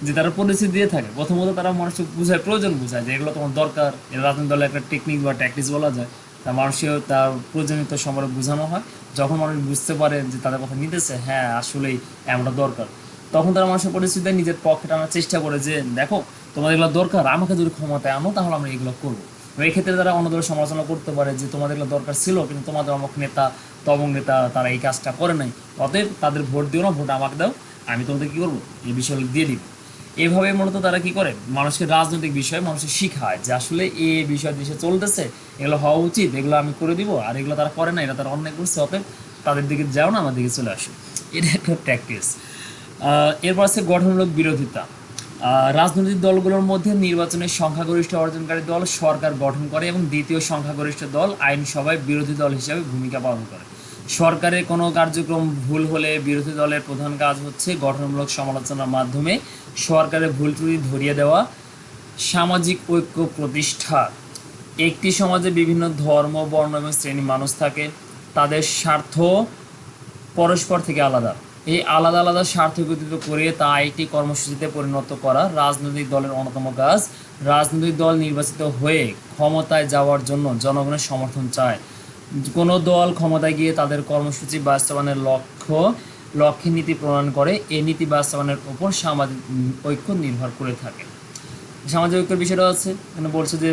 যে তারা পলিসি দিয়ে থাকে। প্রথমত তারা মানুষকে বুঝায়, প্রয়োজন বুঝায় যে এগুলো তোমার দরকার, এটা রাজনৈতিক দলের একটা টেকনিক বা ট্যাকটিক্স বলা যায়। তা মানুষের তার প্রয়োজনীয়তা সম্পর্কে বোঝানো হয়। যখন মানুষ বুঝতে পারে যে তাদের কথা নিতেছে, হ্যাঁ আসলেই এমনটা দরকার, তখন তারা মানুষের পরিস্থিতি নিজের পক্ষে টানার চেষ্টা করে যে দেখো তোমাদের এগুলো দরকার, আমাকে যদি ক্ষমতায় আনো তাহলে আমরা এগুলো করবো। এই ক্ষেত্রে তারা অন্য দলের সমালোচনা করতে পারে যে তোমাদের এগুলো দরকার ছিল কিন্তু তোমাদের অমুক নেতা তমুক নেতা তারা এই কাজটা করে নাই, অতএব তাদের ভোট দিও না, ভোট আমাকে দাও, আমি তোমাদের কী করবো এই বিষয়গুলো দিয়ে দিব। এভাবে মূলত তারা কি করে মানুষকে রাজনৈতিক বিষয়ে মানুষকে শিখায় যে আসলে এই বিষয় দেশে চলতেছে, এগুলো হওয়া উচিত, এগুলো আমি করে দিব, আর এগুলো তারা করে না, এটা তারা অন্যায় করছে, অতএব তাদের দিকে যাও না, আমার দিকে চলে আসো। এটা একটা প্র্যাকটিস। এরপর আছে গঠনমূলক বিরোধিতা। রাজনৈতিক দলগুলোর মধ্যে নির্বাচনের সংখ্যাগরিষ্ঠ অর্জনকারী দল সরকার গঠন করে এবং দ্বিতীয় সংখ্যাগরিষ্ঠ দল আইনসভায় বিরোধী দল হিসাবে ভূমিকা পালন করে। সরকারের কোনো কার্যক্রম ভুল হলে বিরোধী দলের প্রধান কাজ হচ্ছে গঠনমূলক সমালোচনার মাধ্যমে সরকারের ভুল ত্রুটি ধরিয়ে দেওয়া, সামাজিক ঐক্য প্রতিষ্ঠা। একটি সমাজে বিভিন্ন ধর্ম, বর্ণ এবং শ্রেণীর মানুষ থাকে, তাদের স্বার্থ পরস্পর থেকে আলাদা। এই আলাদা আলাদা স্বার্থ একত্রিত করে তা একটি কর্মসূচিতে পরিণত করা রাজনৈতিক দলের অন্যতম কাজ। রাজনৈতিক দল নির্বাচিত হয়ে ক্ষমতায় যাওয়ার জন্য জনগণের সমর্থন চায়। কোনো দল ক্ষমতায় গিয়ে তাদের কর্মসূচি বাস্তবায়নের লক্ষ্যে নীতি প্রণয়ন করে। এই নীতি বাস্তবায়নের উপর সামাজিক ঐক্য নির্ভর করে থাকে। সামাজিক ঐক্যের বিষয়টা আছে এখানে বলছে যে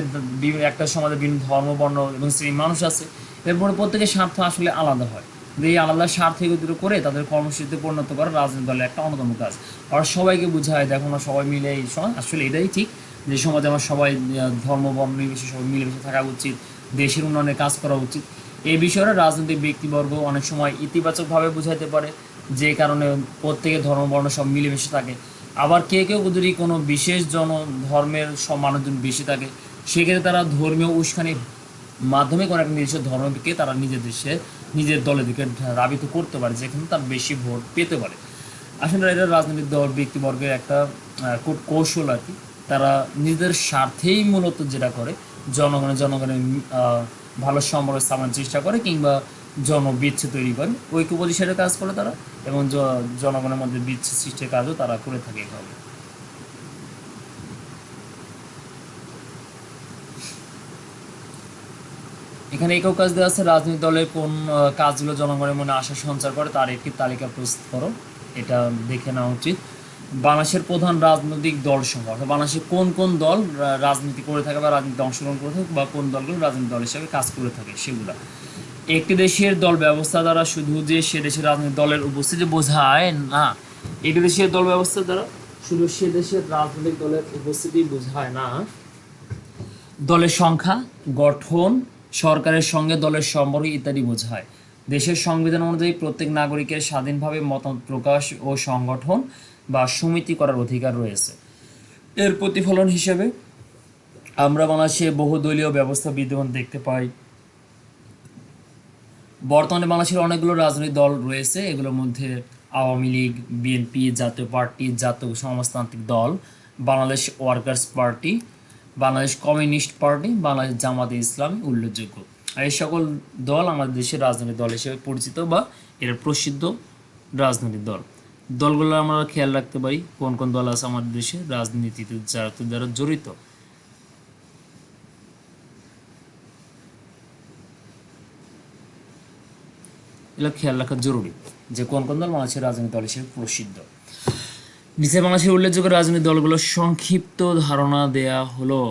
একটা সমাজে বিভিন্ন ধর্ম, বর্ণ এবং শ্রেণীর মানুষ আছে, এরপরে প্রত্যেকের স্বার্থ আসলে আলাদা হয়, এই আলাদা স্বার্থ একত্রিত করে তাদের কর্মসূচিতে পরিণত করা রাজনৈতিক দলের একটা অন্যতম কাজ। আর সবাইকে বোঝায় দেখো না সবাই মিলে এই সমাজ, আসলে এটাই ঠিক যে সমাজে আমার সবাই ধর্ম বর্ণ নির্বিশেষে সবাই মিলেমিশে থাকা উচিত, দেশের উন্নয়নে কাজ করা উচিত। এই বিষয়টা রাজনৈতিক ব্যক্তিবর্গ অনেক সময় ইতিবাচকভাবে বোঝাইতে পারে, যে কারণে প্রত্যেকের ধর্ম বর্ণ সব মিলেমিশে থাকে। আবার কেউ যদি কোনো বিশেষ ধর্মের সব মানুষজন বেশি থাকে, সেক্ষেত্রে তারা ধর্মীয় উস্কানির মাধ্যমে কোনো একটা নির্দিষ্ট ধর্মকে তারা নিজের দলের দিকে রাবিত করতে পারে, যেখানে তার বেশি ভোট পেতে পারে। আসলে এটা রাজনৈতিক দল ব্যক্তিবর্গের একটা কৌশল আর কি। তারা নিজেদের স্বার্থেই মূলত যেটা করে জনগণের ভালো সম্পর্ক স্থাপনের চেষ্টা করে, কিংবা জনবিচ্ছেদ তৈরি করে, ঐক্য প্রতিষ্ঠানের কাজ করে তারা, এবং জনগণের মধ্যে বিচ্ছেদ সৃষ্টির কাজও তারা করে থাকে এভাবে। এখানে একক কাজ দেওয়া আছে, রাজনৈতিক দলের কোন কাজগুলো জনগণের মনে আশা সঞ্চার করে তার একটি তালিকা প্রস্তুত করো। এটা দেখে নেওয়া উচিত। বাংলাদেশের প্রধান রাজনৈতিক দল সমূহ, অর্থাৎ বাংলাদেশে কোন কোন দল রাজনীতি করে থাকে বা রাজনীতি অংশগ্রহণ করে থাকে, বা কোন দলগুলো রাজনৈতিক দল হিসেবে কাজ করে থাকে সেগুলো। একটি দেশের দল ব্যবস্থা দ্বারা শুধু যে সে দেশের রাজনৈতিক দলের উপস্থিতি বোঝায় না, একটি দেশের দল ব্যবস্থা দ্বারা শুধু সে দেশের রাজনৈতিক দলের উপস্থিতি বোঝায় না, দলের সংখ্যা, গঠন, সরকারের সঙ্গে দলের সম্পর্ক ইত্যাদি বোঝায়। দেশের সংবিধান অনুযায়ী প্রত্যেক নাগরিকের স্বাধীনভাবে মতামত প্রকাশ ও সংগঠন বা সমিতি করার অধিকার রয়েছে। এর প্রতিফলন হিসেবে আমরা বাংলাদেশে বহুদলীয় ব্যবস্থা বিদ্যমান দেখতে পাই। বর্তমানে বাংলাদেশের অনেকগুলো রাজনৈতিক দল রয়েছে, এগুলোর মধ্যে আওয়ামী লীগ, বিএনপি, জাতীয় পার্টি, জাতীয় সমাজতান্ত্রিক দল, Bangladesh workers party, Bangladesh communist party, Bangladesh জামাতে ইসলামী উল্লেখযোগ্য। আর এই সকল দল আমাদের দেশের রাজনৈতিক দল হিসেবে পরিচিত বা এর প্রসিদ্ধ রাজনৈতিক দল। দলগুলো আমরা খেয়াল রাখতে পারি কোন কোন দল আছে আমাদের দেশে রাজনীতিতে যারা জড়িত। এগুলো খেয়াল রাখা জরুরি যে কোন কোন দল বাংলাদেশের রাজনৈতিক দল হিসেবে প্রসিদ্ধ। নিচে বাংলাদেশের উল্লেখযোগ্য রাজনৈতিক দলগুলোর সংক্ষিপ্ত ধারণা দেয়া হলো।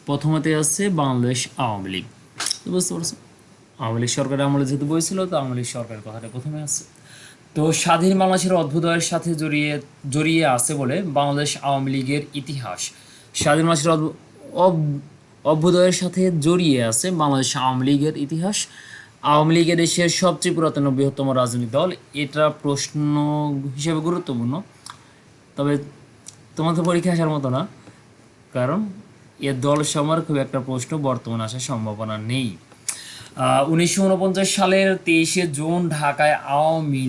প্রথমতে আছে বাংলাদেশ আওয়ামী লীগ। বুঝতে পারছো, আওয়ামী লীগ সরকারের আমলে যেহেতু বইছিল, তো আওয়ামী লীগ সরকারের কথাটা প্রথমে আছে। তো স্বাধীন বাংলাদেশের অভ্যুদয়ের সাথে জড়িয়ে আছে বলে বাংলাদেশ আওয়ামী লীগের ইতিহাস। স্বাধীন বাংলাদেশের অভ্যুদয়ের সাথে জড়িয়ে আছে বাংলাদেশ আওয়ামী লীগের ইতিহাস। আওয়ামী লীগ দেশের সবচেয়ে পুরাতন বৃহত্তম রাজনৈতিক দল। এটা প্রশ্ন হিসেবে গুরুত্বপূর্ণ, তবে তোমাদের পরীক্ষা আসার মতো না, কারণ এর দল সময়ের খুব একটা প্রশ্ন বর্তমানে আসার সম্ভাবনা নেই। 1949 সালের 23শে জুন ঢাকায় আওয়ামী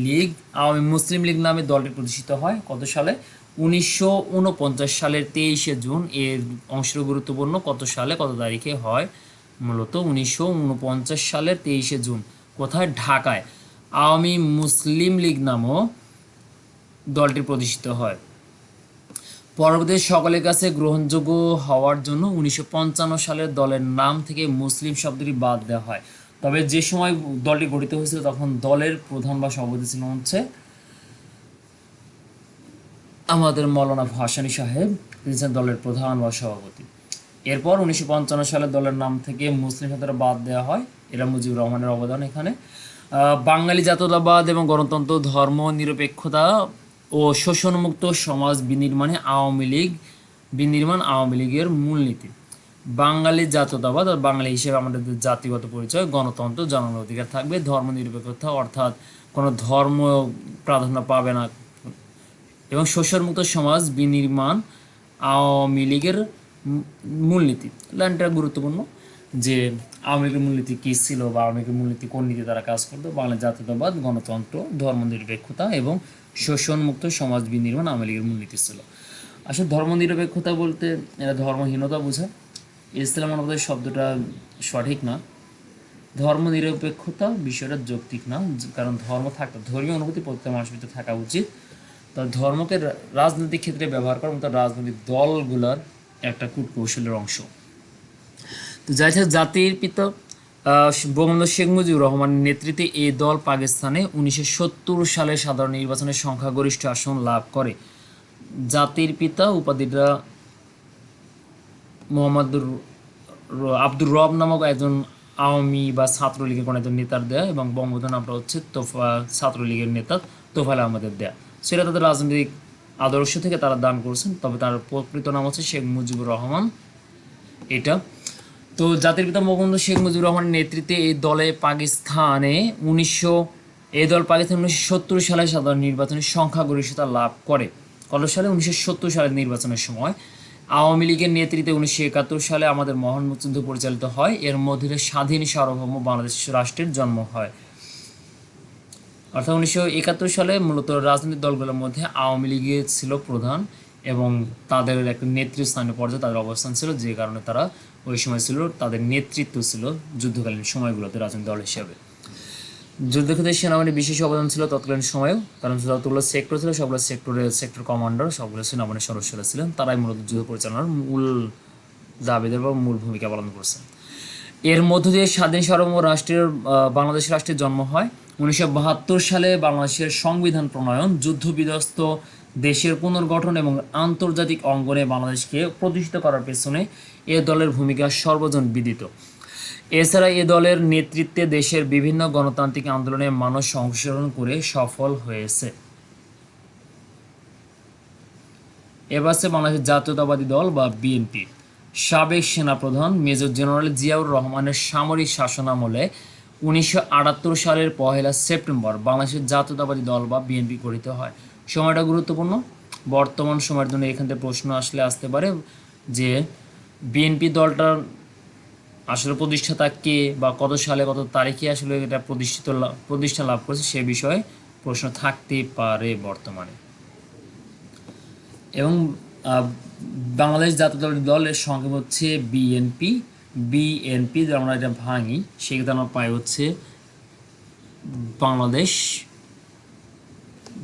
মুসলিম লীগ নামে দলটি প্রতিষ্ঠিত হয়। কত সালে? 1949 সালের 23শে জুন। এর অংশটা গুরুত্বপূর্ণ, কত সালে কত তারিখে হয়? মূলত 1949 সালের 23শে জুন। কোথায়? ঢাকায় আওয়ামী মুসলিম লীগ নামও দলটি প্রতিষ্ঠিত হয়। পরবর্তীতে সকলের কাছে গ্রহণযোগ্য হওয়ার জন্য 1955 সালের দলের নাম থেকে মুসলিম শব্দটি বাদ দেওয়া হয়। তবে যে সময় দলটি গঠিত হয়েছিল তখন দলের প্রধান বা সভাপতি ছিলেন হচ্ছে আমাদের মৌলানা ভাসানী সাহেব, তিনি ছিলেন দলের প্রধান বা সভাপতি। এরপর 1955 সালে দলের নাম থেকে মুসলিম শব্দটা বাদ দেওয়া হয়। এরা মুজিবুর রহমানের অবদান এখানে। বাঙালি জাতীয়তাবাদ এবং গণতন্ত্র, ধর্ম নিরপেক্ষতা ও শোষণমুক্ত সমাজ বিনির্মাণ আওয়ামী লীগের মূলনীতি। বাঙালি জাতীয়তাবাদ আর বাঙালি হিসেবে আমাদের জাতিগত পরিচয়, গণতন্ত্র, জনগণের অধিকার থাকবে, ধর্ম নিরপেক্ষতা অর্থাৎ কোনো ধর্ম প্রাধান্য পাবে না, এবং শোষণমুক্ত সমাজ বিনির্মাণ আওয়ামী লীগের মূলনীতি। লাইনটা গুরুত্বপূর্ণ যে আওয়ামী লীগের মূলনীতি কী ছিল বা আওয়ামী লীগের মূলনীতি কোন নীতি তারা কাজ করতো। বাংলা জাতীয়তাবাদ, গণতন্ত্র, ধর্মনিরপেক্ষতা এবং শোষণমুক্ত সমাজ বিনির্মাণ আওয়ামী লীগের মূলনীতি ছিল। আসলে ধর্মনিরপেক্ষতা বলতে এরা ধর্মহীনতা বোঝায়। ইসলাম অনুবাদের শব্দটা সঠিক না। ধর্মনিরপেক্ষতা বিষয়টা যৌক্তিক না, কারণ ধর্মীয় অনুভূতি প্রত্যেক মানুষের ভিতরে থাকা উচিত। তো ধর্মকে রাজনৈতিক ক্ষেত্রে ব্যবহার করার মতো রাজনৈতিক দলগুলোর একটা কূটকৌশলের অংশ। তো যাই হোক, জাতির পিতা বঙ্গবন্ধু শেখ মুজিবুর রহমানের নেতৃত্বে এই দল পাকিস্তানে 1970 সালে সাধারণ নির্বাচনে সংখ্যাগরিষ্ঠ আসন লাভ করে। জাতির পিতা উপাধিটা আব্দুর রব নামক একজন আওয়ামী বা ছাত্রলীগের কোনো একজন নেতার দেয়া, এবং বঙ্গবন্ধু নামটা হচ্ছে ছাত্রলীগের নেতা তোফায়েল আহমেদের দেয়া। সেটা তাদের রাজনৈতিক আদর্শ থেকে তারা দান করছেন, তবে তার প্রকৃত নাম হচ্ছে শেখ মুজিবুর রহমান। এটা তো জাতির পিতা বঙ্গবন্ধু শেখ মুজিবুর রহমানের নেতৃত্বে এই দল পাকিস্তানে 1970 সালে সাধারণ নির্বাচনে সংখ্যাগরিষ্ঠতা লাভ করে। কত সালে? 1970 সালের নির্বাচনের সময়। আওয়ামী লীগের নেতৃত্বে 1971 সালে আমাদের মহান মুক্তিযুদ্ধ পরিচালিত হয়। এর মধ্যে স্বাধীন সার্বভৌম বাংলাদেশ রাষ্ট্রের জন্ম হয়। অর্থাৎ 1971 সালে মূলত রাজনৈতিক দলগুলোর মধ্যে আওয়ামী লীগের ছিল প্রধান, এবং তাদের একটা নেতৃস্থানীয় পর্যায়ে তাদের অবস্থান ছিল, যে কারণে তারা ওই সময় ছিল, তাদের নেতৃত্ব ছিল যুদ্ধকালীন সময়গুলোতে রাজনৈতিক দল হিসেবে। যুদ্ধক্ষেত্রে সেনাবাহিনীর বিশেষ অবদান ছিল তৎকালীন সময়েও, কারণ যতগুলো সেক্টর ছিল সবগুলো সেক্টর কমান্ডার সবগুলো সেনাবাহিনীর সদস্যরা ছিলেন, তারাই মূলত যুদ্ধ পরিচালনার মূল দাবিদার বা মূল ভূমিকা পালন করছেন। এর মধ্য দিয়ে স্বাধীন সার্বভৌম বাংলাদেশ রাষ্ট্রের জন্ম হয়। 1972 সালে বাংলাদেশের সংবিধান প্রণয়ন, যুদ্ধবিধ্বস্ত দেশের পুনর্গঠন এবং আন্তর্জাতিক অঙ্গনে বাংলাদেশকে প্রতিষ্ঠিত করার পেছনে এ দলের ভূমিকা সর্বজন বিদিত। এছাড়া এ দলের নেতৃত্বে দেশের বিভিন্ন গণতান্ত্রিক আন্দোলনে মানুষ অংশগ্রহণ করে সফল হয়েছে। এবার আছে বাংলাদেশের জাতীয়তাবাদী দল বা বিএনপি। সাবেক সেনাপ্রধান মেজর জেনারেল জিয়াউর রহমানের সামরিক শাসনামলে 1978 সালের 1 সেপ্টেম্বর বাংলাদেশের জাতীয়তাবাদী দল বা বিএনপি গঠিত হয়। সময়টা গুরুত্বপূর্ণ, বর্তমান সময়ের জন্য এখান থেকে প্রশ্ন আসতে পারে যে বিএনপি দলটার আসলে প্রতিষ্ঠাতা কে বা কত সালে কত তারিখে আসলে এটা প্রতিষ্ঠা লাভ করেছে সে বিষয়ে প্রশ্ন থাকতে পারে বর্তমানে। এবং বাংলাদেশ জাতীয়তাবাদী দলের সংক্ষেপ হচ্ছে বিএনপি যদি আমরা এটা ভাঙি সেক্ষেত্রে আমরা পাই হচ্ছে বাংলাদেশ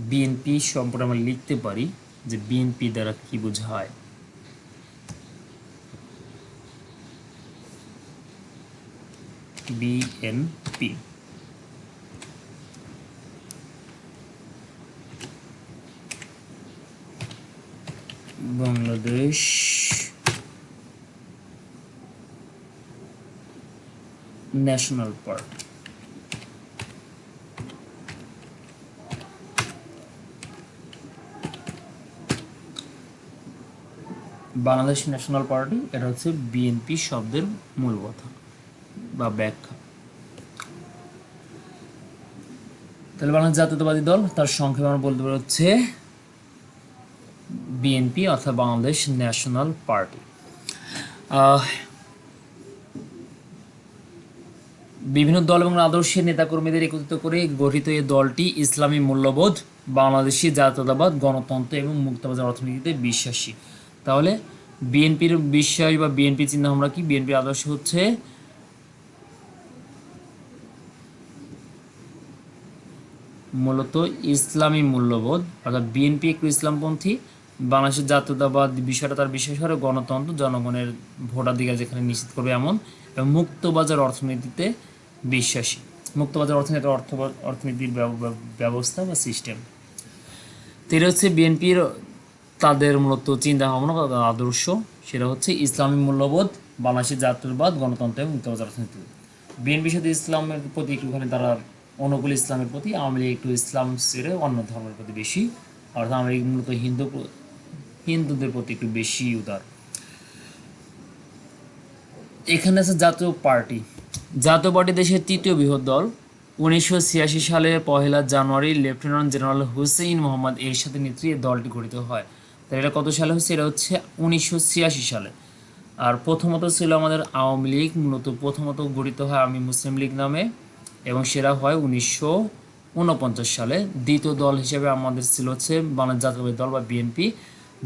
বিএনপি সম্পর্কে আমরা লিখতে পারি যে বিএনপি দ্বারা কি বোঝায়। BNP Bangladesh national party. Bangladesh national party এটা হচ্ছে বিএনপি শব্দের মূল কথা বা ব্যাখ্যা। তাহলে বাংলাদেশ জাতীয়তাবাদী দল, তার সংক্ষেপে আমরা বলতে পারি হচ্ছে বিএনপি অর্থাৎ বাংলাদেশ ন্যাশনাল পার্টি। বিভিন্ন দল এবং আদর্শের নেতাকর্মীদের একত্রিত করে গঠিত এই দলটি ইসলামী মূল্যবোধ, বাংলাদেশি জাতীয়তাবাদ, গণতন্ত্র এবং মুক্তবাজার অর্থনীতিতে বিশ্বাসী। তাহলে বিএনপির বিশ্বাস বা বিএনপি চিন্তা ভাবনা কি? বিএনপির আদর্শ হচ্ছে মূলত ইসলামী মূল্যবোধ, অর্থাৎ বিএনপি একটু ইসলামপন্থী। বাংলাদেশের জাতীয়তাবাদ বিষয়টা তার বিশেষ করে গণতন্ত্র, জনগণের ভোটাধিকার যেখানে নিশ্চিত করবে এমন, এবং মুক্তবাজার অর্থনীতিতে বিশ্বাসী। মুক্তবাজার অর্থনীতি অর্থনীতির ব্যবস্থা বা সিস্টেম। তো এটা হচ্ছে বিএনপির তাদের মূলত চিন্তা ভাবনা বা আদর্শ, সেটা হচ্ছে ইসলামী মূল্যবোধ, বাংলাদেশের জাতীয়তাবাদ, গণতন্ত্র এবং মুক্তবাজার অর্থনীতি। বিএনপির সাথে ইসলামের প্রতি একটুখানি তারা অনুকূল, ইসলামের প্রতি। আওয়ামী লীগ একটু ইসলাম ছেড়ে অন্য ধর্মের প্রতি বেশি, অর্থাৎ আওয়ামী লীগ মূলত হিন্দুদের প্রতি একটু বেশি উদার। এখানে আছে জাতীয় পার্টি। জাতীয় পার্টি দেশের তৃতীয় বৃহৎ দল। 1986 সালের 1 জানুয়ারি লেফটেন্যান্ট জেনারেল হুসেইন মোহাম্মদ এরশাদের নেতৃত্বে দলটি গঠিত হয়। তাহলে এটা কত সালে হচ্ছে? এটা হচ্ছে 1986 সালে। আর প্রথমত ছিল আমাদের আওয়ামী লীগ, মূলত প্রথমত গঠিত হয় আওয়ামী মুসলিম লীগ নামে, এবং সেটা হয় 1949 সালে। দ্বিতীয় দল হিসেবে আমাদের ছিল হচ্ছে বাংলাদেশ জাতীয়তাবাদী দল বা বিএনপি,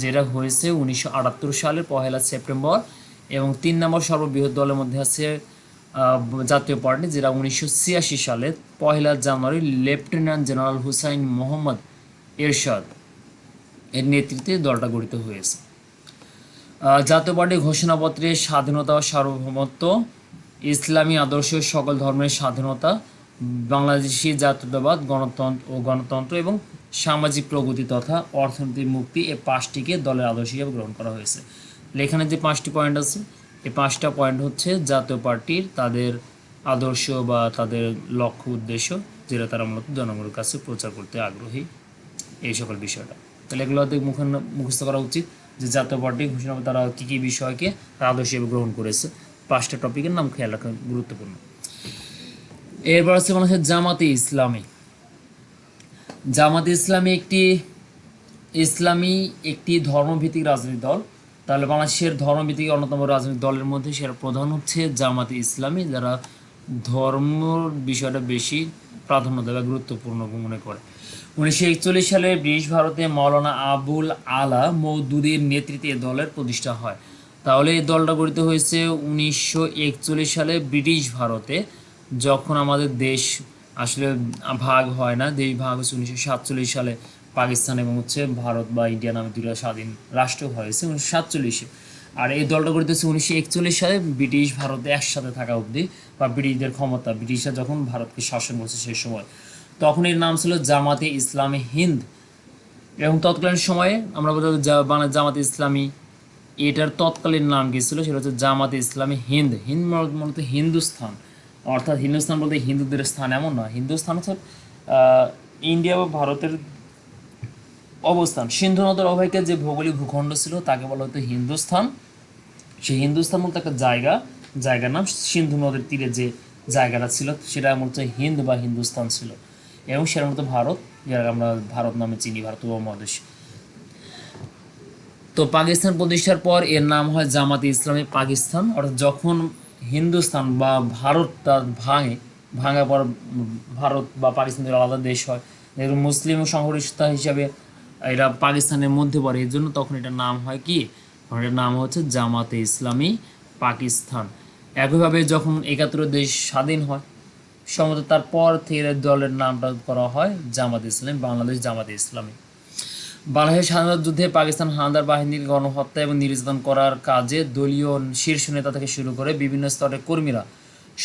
যেটা হয়েছে 1978 সালের 1 সেপ্টেম্বর। এবং 3 নম্বর সর্ববৃহৎ দলের মধ্যে আছে জাতীয় পার্টি, যেটা 1986 সালে 1 জানুয়ারি লেফটেন্যান্ট জেনারেল হুসাইন মোহাম্মদ এরশাদ এর নেতৃত্বে দলটা গঠিত হয়েছে। জাতীয় পার্টির ঘোষণাপত্রে স্বাধীনতা ও সার্বভৌমত্ব, ইসলামী আদর্শ, সকল ধর্মের স্বাধীনতা, বাংলাদেশি জাতীয়তাবাদ, গণতন্ত্র এবং সামাজিক প্রগতি তথা অর্থনৈতিক মুক্তি, এই 5টিকে দলের আদর্শ হিসেবে গ্রহণ করা হয়েছে। এখানে যে 5টি পয়েন্ট আছে, এই 5টা পয়েন্ট হচ্ছে জাতীয় পার্টির তাদের আদর্শ বা তাদের লক্ষ্য উদ্দেশ্য, যেটা তারা মূলত জনগণের কাছে প্রচার করতে আগ্রহী, এই সকল বিষয়টা। তাহলে এগুলো মুখস্থ করা উচিত যে জাতীয় পার্টি ঘোষণা তারা কী কী বিষয়কে আদর্শ হিসেবে গ্রহণ করেছে। 5টা টপিকের নাম খেয়াল রাখা গুরুত্বপূর্ণ। এরপর আছে বাংলাদেশের জামাতে ইসলামী। জামাতে ইসলামী একটি ধর্মভিত্তিক রাজনৈতিক দল। তাহলে বাংলাদেশের ধর্মভিত্তিক অন্যতম রাজনৈতিক দলের মধ্যে সেটা প্রধান হচ্ছে জামাতে ইসলামী, যারা ধর্মর বিষয়টা বেশি প্রাধান্য দেওয়া গুরুত্বপূর্ণ মনে করে। 1941 সালে ব্রিটিশ ভারতে মাওলানা আবুল আলা মওদুদির নেতৃত্বে দলের প্রতিষ্ঠা হয়। তাহলে এই দলটা গঠিত হয়েছে 1941 সালে ব্রিটিশ ভারতে, যখন আমাদের দেশ আসলে ভাগ হয় না, দেশ ভাগ হচ্ছে 1947 সালে। পাকিস্তান এবং হচ্ছে ভারত বা ইন্ডিয়া নামে দুটো স্বাধীন রাষ্ট্র হয়েছে 1947-এ। আর এই দলটা গঠিত হচ্ছে 1941 সালে ব্রিটিশ ভারতে একসাথে থাকা অবধি, বা ব্রিটিশদের ক্ষমতা, ব্রিটিশরা যখন ভারতকে শাসন করছে সেই সময়, তখন এর নাম ছিল জামাতে ইসলামী হিন্দ। এবং তৎকালীন সময়ে আমরা বলতে বাংলাদেশ জামাতে ইসলামী, এটার তৎকালীন নাম কি ছিল? সেটা হচ্ছে জামাতে ইসলামী হিন্দ। হিন্দ মূলত হিন্দুস্থান, অর্থাৎ হিন্দুস্তান বলতে হিন্দুদের স্থান এমন নয়। হিন্দুস্থান হচ্ছে ইন্ডিয়া বা ভারতের অবস্থান। সিন্ধু নদের অববাহিকায় যে ভৌগোলিক ভূখণ্ড ছিল তাকে বলা হতো হিন্দুস্থান। সেই হিন্দুস্থান মূলত একটা জায়গার নাম। সিন্ধু নদের তীরে যে জায়গাটা ছিল সেটা মূলত হিন্দ বা হিন্দুস্তান ছিল, এবং সেটা মূলত ভারত, যারা আমরা ভারত নামে চিনি, ভারত উপমহাদেশ। তো পাকিস্তান প্রতিষ্ঠার পর এর নাম হয় জামাতে ইসলামী পাকিস্তান। অর্থাৎ যখন হিন্দুস্তান বা ভারতটা ভাঙার পর ভারত বা পাকিস্তানের আলাদা দেশ হয়, মুসলিম সংখ্যাগরিষ্ঠতা হিসাবে এরা পাকিস্তানের মধ্যে পড়ে, এর জন্য তখন এটার নাম হয় কি? এটার নাম হচ্ছে জামাতে ইসলামী পাকিস্তান। একইভাবে যখন 71 দেশ স্বাধীন হয়, সম্ভবত তারপর থেকে দলের নামটা করা হয় জামাত ইসলামী, বাংলাদেশ জামাতে ইসলামী। বাংলাদেশের স্বাধীনতা যুদ্ধে পাকিস্তান হানাদার বাহিনীর গণহত্যা এবং নির্যাতন করার কাজে দলীয় শীর্ষ নেতা থেকে শুরু করে বিভিন্ন স্তরের কর্মীরা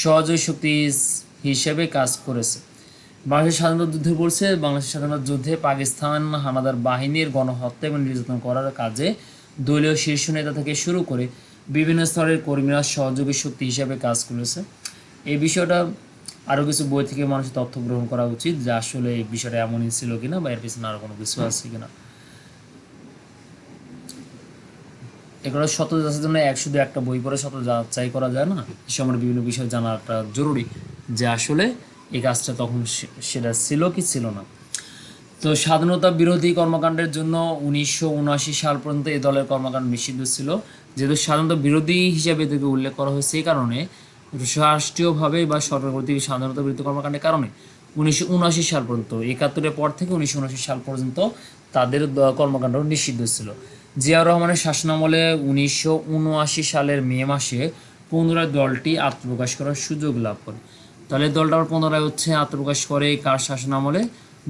সহযোগী শক্তি হিসেবে কাজ করেছে। বাংলাদেশের স্বাধীনতা যুদ্ধে বলছে, বাংলাদেশের স্বাধীনতা যুদ্ধে পাকিস্তান হানাদার বাহিনীর গণহত্যা এবং নির্যাতন করার কাজে দলীয় শীর্ষ নেতা থেকে শুরু করে বিভিন্ন স্তরের কর্মীরা সহযোগী শক্তি হিসেবে কাজ করেছে। এই বিষয়টা আরও কিছু বই থেকে মানুষের তথ্য গ্রহণ করা উচিত যে আসলে এই বিষয়টা এমনই ছিল কিনা বা এর পিছনে আরও কোনো কিছু আছে কিনা। এগুলো শত যাচাইয়ের জন্য শুধু একটা বই পড়ে শত যাচাই করা যায় না, সে আমার বিভিন্ন বিষয় জানাটা জরুরি যে আসলে এই কাজটা তখন সেটা ছিল কি ছিল না। তো স্বাধীনতা বিরোধী কর্মকাণ্ডের জন্য 1979 সাল পর্যন্ত এই দলের কর্মকাণ্ড নিষিদ্ধ ছিল। যেহেতু স্বাধীনতা বিরোধী হিসাবে এদেরকে উল্লেখ করা হয়েছে, এই কারণে রাষ্ট্রীয়ভাবে বা সরকার কর্তৃক স্বাধীনতা বিরোধী কর্মকাণ্ডের কারণে 1979 সাল পর্যন্ত, 71-এর পর থেকে 1979 সাল পর্যন্ত তাদের কর্মকাণ্ড নিষিদ্ধ ছিল। জিয়াউর রহমানের শাসনামলে 1979 সালের মে মাসে পুনরায় দলটি আত্মপ্রকাশ করার সুযোগ লাভ করে। তাহলে দলটা আবার পুনরায় আত্মপ্রকাশ করে কার শাসনামলে?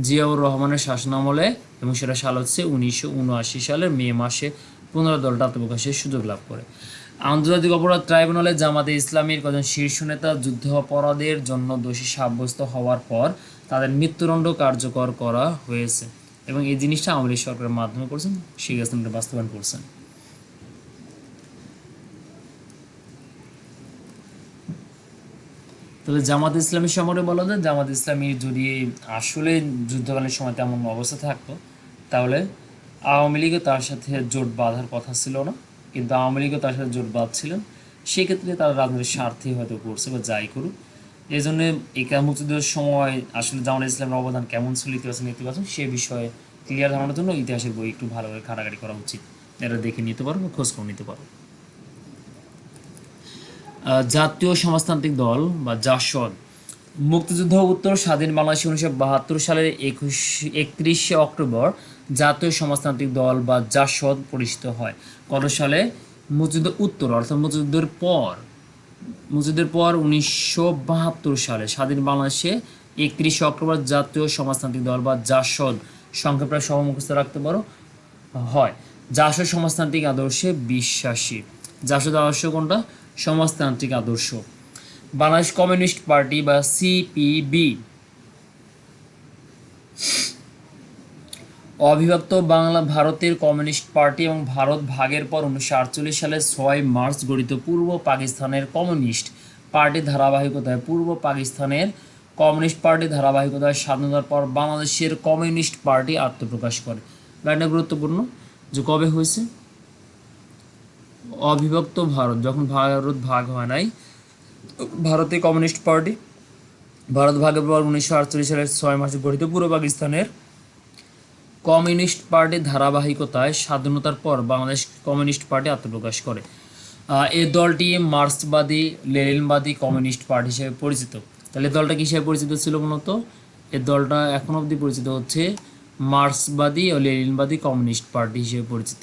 জিয়াউর রহমানের শাসনামলে, এবং সেটা সাল হচ্ছে 1979 সালের মে মাসে পুনরায় দলটা আত্মপ্রকাশের সুযোগ লাভ করে। আন্তর্জাতিক অপরাধ ট্রাইব্যুনালে জামাতে ইসলামীর কয়েকজন শীর্ষ নেতা যুদ্ধাপরাধের জন্য দোষী সাব্যস্ত হওয়ার পর তাদের মৃত্যুদণ্ড কার্যকর করা হয়েছে, এবং এই জিনিসটা আওয়ামী লীগ সরকারের মাধ্যমে করছেন, শেখ হাসিনা বাস্তবায়ন করছেন। তাহলে জামাত ইসলামী সম্পর্কে বলা যায়, জামাত ইসলামী যদি আসলে যুদ্ধকালীন সময় তেমন অবস্থা থাকতো তাহলে আওয়ামী লীগও তার সাথে জোট বাঁধার কথা ছিল না, কিন্তু আওয়ামী লীগও তার সাথে জোট বাঁধছিলেন। সেক্ষেত্রে তারা রাজনৈতিক স্বার্থে হয়তো করছে বা যাই করুক। এই জন্য এই মুক্তিযুদ্ধের সময় আসলে জামাত ইসলামের অবদান কেমন ছিল, ইতিবাচক নেতিবাচক, সে বিষয়ে ক্লিয়ার ধারণার জন্য ইতিহাসের বই একটু ভালো করে ঘাটাঘাটি করা উচিত। এটা দেখে নিতে পারো বা খোঁজ করে নিতে পারো। জাতীয় সমাজতান্ত্রিক দল বা জাসদ মুক্তিযুদ্ধ উত্তর স্বাধীন বাংলাদেশে 1972 সালের 31শে অক্টোবর জাতীয় সমাজতান্ত্রিক দল বা জাসদ প্রতিষ্ঠিত হয়। কত সালে? মুক্তিযুদ্ধ উত্তর অর্থাৎ মুক্তিযুদ্ধের পর 1972 সালে স্বাধীন বাংলাদেশে 31শে অক্টোবর জাতীয় সমাজতান্ত্রিক দল বা জাসদ, সংক্ষেপে সহ মুখস্থ রাখতে পারো, হয়। জাসদ সমাজতান্ত্রিক আদর্শে বিশ্বাসী। জাসদ আদর্শ কোনটা? সমাজতান্ত্রিক আদর্শ। বাংলাদেশ কমিউনিস্ট পার্টি বা সিপিবি অবিভক্ত ভারতের কমিউনিস্ট পার্টি এবং ভারত ভাগের পর 1948 সালের 6 মার্চ গঠিত পূর্ব পাকিস্তানের কমিউনিস্ট পার্টির ধারাবাহিকতায় স্বাধীনতার পর বাংলাদেশের কমিউনিস্ট পার্টি আত্মপ্রকাশ করে। এটা গুরুত্বপূর্ণ যে কবে হয়েছে? অবিভক্ত ভারত, যখন ভারত ভাগ হয় নাই, ভারতীয় কমিউনিস্ট পার্টি ভারত ভাগের পর 1948 সালের 6 মার্চে গঠিত পূর্ব পাকিস্তানের কমিউনিস্ট পার্টির ধারাবাহিকতায় স্বাধীনতার পর বাংলাদেশ কমিউনিস্ট পার্টি আত্মপ্রকাশ করে। এই দলটি মার্ক্সবাদী লেনিনবাদী কমিউনিস্ট পার্টি হিসেবে পরিচিত। তাহলে দলটা কি হিসেবে পরিচিত ছিল মূলত? এই দলটা এখন অবধি পরিচিত হচ্ছে মার্ক্সবাদী ও লেনিনবাদী কমিউনিস্ট পার্টি হিসেবে পরিচিত।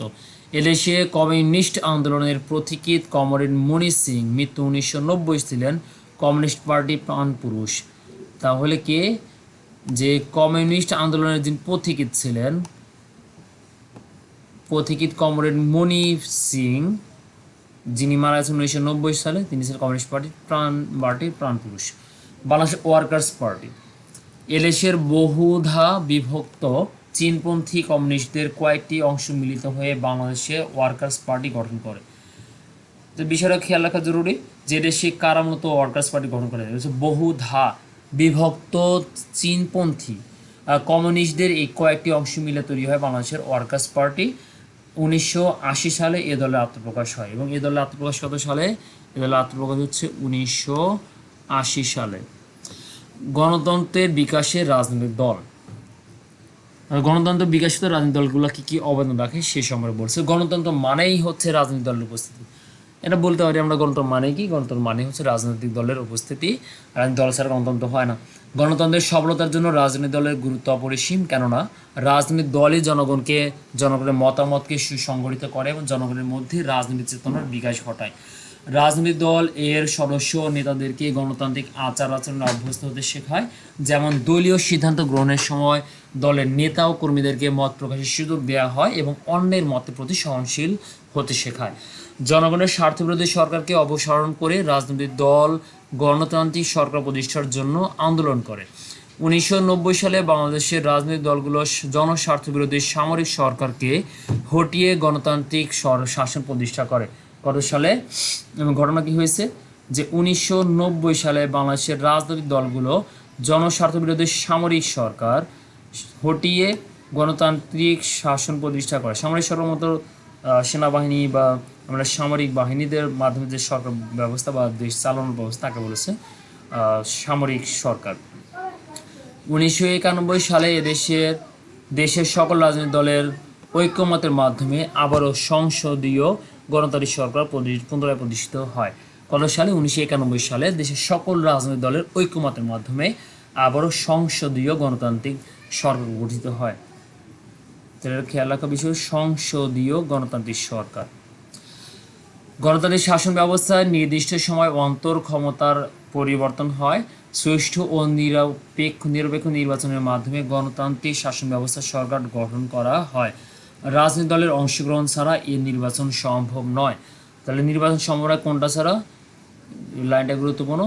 এদেশে কমিউনিস্ট আন্দোলনের পথিকৃৎ কমরেড মনি সিং, মৃত্যু 1990, ছিলেন কমিউনিস্ট পার্টি প্রাণপুরুষ। তাহলে কে? যে কমিউনিস্ট আন্দোলনের যিনি পথিকৃৎ ছিলেন, পথিকৃৎ কমরেড মনি সিং, যিনি মারা গেছেন 1990 সালে, তিনি ছিলেন কমিউনিস্ট পার্টির প্রাণপুরুষ। বাংলাদেশ ওয়ার্কার্স পার্টি এদেশের বহুধা বিভক্ত চীনপন্থী কমিউনিস্টদের কয়েকটি অংশ মিলিত হয়ে বাংলাদেশে ওয়ার্কার্স পার্টি গঠন করে। তো বিষয়টা খেয়াল রাখা জরুরি যে দেশে কারা মূলত ওয়ার্কার্স পার্টি গঠন করে। বহুধা বিভক্ত চীনপন্থী কমিউনিস্টদের এই কয়েকটি অংশ মিলে তৈরি হয় বাংলাদেশের ওয়ার্কার্স পার্টি। 1980 সালে এ দলের আত্মপ্রকাশ হয়, এবং এ দলের আত্মপ্রকাশ কত সালে? এ দলের আত্মপ্রকাশ হচ্ছে 1980 সালে। গণতন্ত্রের বিকাশের রাজনৈতিক দল, গণতন্ত্র বিকাশিত রাজনৈতিক দলগুলো কি অবদান রাখে সে সম্পর্কে বলছে। গণতন্ত্র মানেই হচ্ছে রাজনৈতিক দলের উপস্থিতি। এটা বলতে পারি আমরা, গণতন্ত্র মানে কি? গণতন্ত্র মানে হচ্ছে রাজনৈতিক দলের উপস্থিতি। রাজনৈতিক দল ছাড়া গণতন্ত্র হয় না। গণতন্ত্রের সফলতার জন্য রাজনৈতিক দলের গুরুত্ব অপরিসীম, কেননা রাজনৈতিক দলই জনগণের মতামতকে সুসংগঠিত করে এবং জনগণের মধ্যে রাজনৈতিক চেতনার বিকাশ ঘটায়। রাজনৈতিক দল এর সদস্য ও নেতাদেরকে গণতান্ত্রিক আচার আচরণে অভ্যস্ত হতে শেখায়, যেমন দলীয় সিদ্ধান্ত গ্রহণের সময় দলের নেতা ও কর্মীদেরকে মত প্রকাশের সুযোগ দেওয়া হয় এবং অন্যের মতের প্রতি সহনশীল হতে শেখায়। জনগণের স্বার্থবিরোধী সরকারকে অপসারণ করে রাজনৈতিক দল গণতান্ত্রিক সরকার প্রতিষ্ঠার জন্য আন্দোলন করে। 1990 সালে বাংলাদেশের রাজনৈতিক দলগুলো জনস্বার্থবিরোধী সামরিক সরকারকে হটিয়ে গণতান্ত্রিক শাসন প্রতিষ্ঠা করে। কত সালে এবং ঘটনা কি হয়েছে যে 1990 সালে বাংলাদেশের রাজনৈতিক দলগুলো জনস্বার্থবিরোধী সামরিক সরকার হটিয়ে গণতান্ত্রিক শাসন প্রতিষ্ঠা করে। সামরিক সরকার মতো সেনাবাহিনী বা আমরা সামরিক বাহিনীদের মাধ্যমে যে সরকার ব্যবস্থা বা দেশ চালানোর ব্যবস্থা তাকে বলেছে সামরিক সরকার। 1991 সালে দেশের সকল রাজনৈতিক দলের ঐক্যমতের মাধ্যমে আবারও সংসদীয় গণতান্ত্রিক সরকার পুনরায় প্রতিষ্ঠিত হয়। কত সালে? 1991 সালে দেশের সকল রাজনৈতিক দলের ঐক্যমতের মাধ্যমে আবারও সংসদীয় গণতান্ত্রিক সরকার গঠিত হয়। তাহলে খেয়াল রাখা বিষয়, সংসদীয় গণতান্ত্রিক সরকার। গণতান্ত্রিক শাসন ব্যবস্থায় নির্দিষ্ট সময় অন্তর ক্ষমতার পরিবর্তন হয়। সুষ্ঠু ও নিরপেক্ষ নির্বাচনের মাধ্যমে গণতান্ত্রিক শাসন ব্যবস্থা সরকার গঠন করা হয়। রাজনৈতিক দলের অংশগ্রহণ ছাড়া এই নির্বাচন সম্ভব নয়। তাহলে নির্বাচন সম্ভব হয় কোনটা ছাড়া? লাইনটা গুরুত্বপূর্ণ,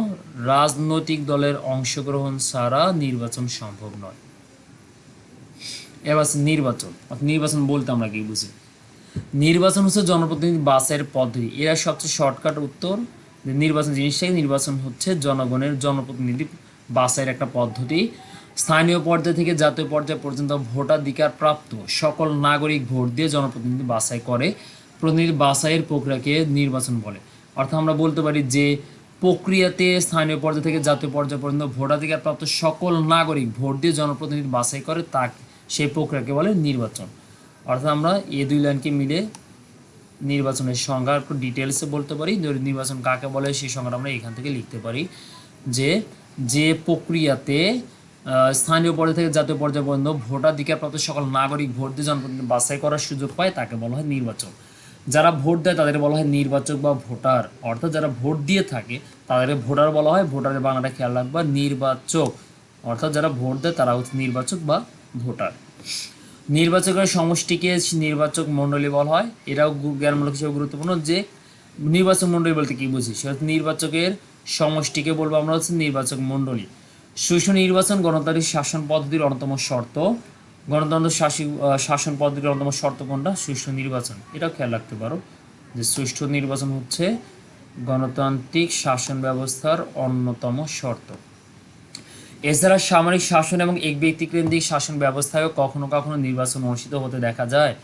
রাজনৈতিক দলের অংশগ্রহণ ছাড়া নির্বাচন সম্ভব নয়। এবার নির্বাচন বলতে আমরা কি বুঝি? নির্বাচন হচ্ছে জনপ্রতিনিধি বাছাইয়ের পদ্ধতি। এরা সবচেয়ে শর্টকাট উত্তর। নির্বাচন হচ্ছে জনপ্রতিনিধি বাছাইয়ের একটা পদ্ধতি। স্থানীয় পর্যায় থেকে জাতীয় পর্যায় পর্যন্ত ভোটাধিকার প্রাপ্ত সকল নাগরিক ভোট দিয়ে জনপ্রতিনিধি বাছাই করে। প্রতিনিধি বাছাইয়ের প্রক্রিয়াকে নির্বাচন বলে। অর্থাৎ আমরা বলতে পারি যে প্রক্রিয়াতে স্থানীয় পর্যায় থেকে জাতীয় পর্যায় পর্যন্ত ভোটাধিকার প্রাপ্ত সকল নাগরিক ভোট দিয়ে জনপ্রতিনিধি বাছাই করে, তা সেই প্রক্রিয়াকে বলে নির্বাচন। অর্থাৎ আমরা এই দুই লাইনকে মিলে নির্বাচনের সংজ্ঞা একটু ডিটেলসে বলতে পারি। নির্বাচন কাকে বলে সেই সংজ্ঞাটা আমরা এখান থেকে লিখতে পারি যে প্রক্রিয়াতে স্থানীয় পর্যায় থেকে জাতীয় পর্যায় পর্যন্ত ভোটাধিকার প্রাপ্ত সকল নাগরিক ভোট দিয়ে জনপ্রতিনিধি বাছাই করার সুযোগ পায় তাকে বলা হয় নির্বাচন। যারা ভোট দেয় তাদের বলা হয় নির্বাচক বা ভোটার। অর্থাৎ যারা ভোট দিয়ে থাকে তাদের ভোটার বলা হয়। ভোটারের বাংলাটা খেয়াল রাখবা, নির্বাচক। অর্থাৎ যারা ভোট দেয় তারা হচ্ছে নির্বাচক বা ভোটার। নির্বাচকের সমষ্টিকে নির্বাচক মণ্ডলী বলা হয়। এরাও জ্ঞানমূলক হিসেবে গুরুত্বপূর্ণ যে নির্বাচক মণ্ডলী বলতে কি বুঝি? সেটা নির্বাচকের সমষ্টিকে বলবো আমরা হচ্ছে নির্বাচক মণ্ডলী। সুষ্ঠু নির্বাচন গণতান্ত্রিক শাসন পদ্ধতির অন্যতম শর্ত। গণতন্ত্র শাসন পদ্ধতির অন্যতম শর্ত কোনটা? সুষ্ঠু নির্বাচন। এটাও খেয়াল রাখতে পারো যে সুষ্ঠু নির্বাচন হচ্ছে গণতান্ত্রিক শাসন ব্যবস্থার অন্যতম শর্ত। এছাড়া সামরিক শাসন এবং এক ব্যক্তিকেন্দ্রিক শাসন ব্যবস্থায়ও কখনো কখনো নির্বাচন অনুষ্ঠিত হতে দেখা যায়।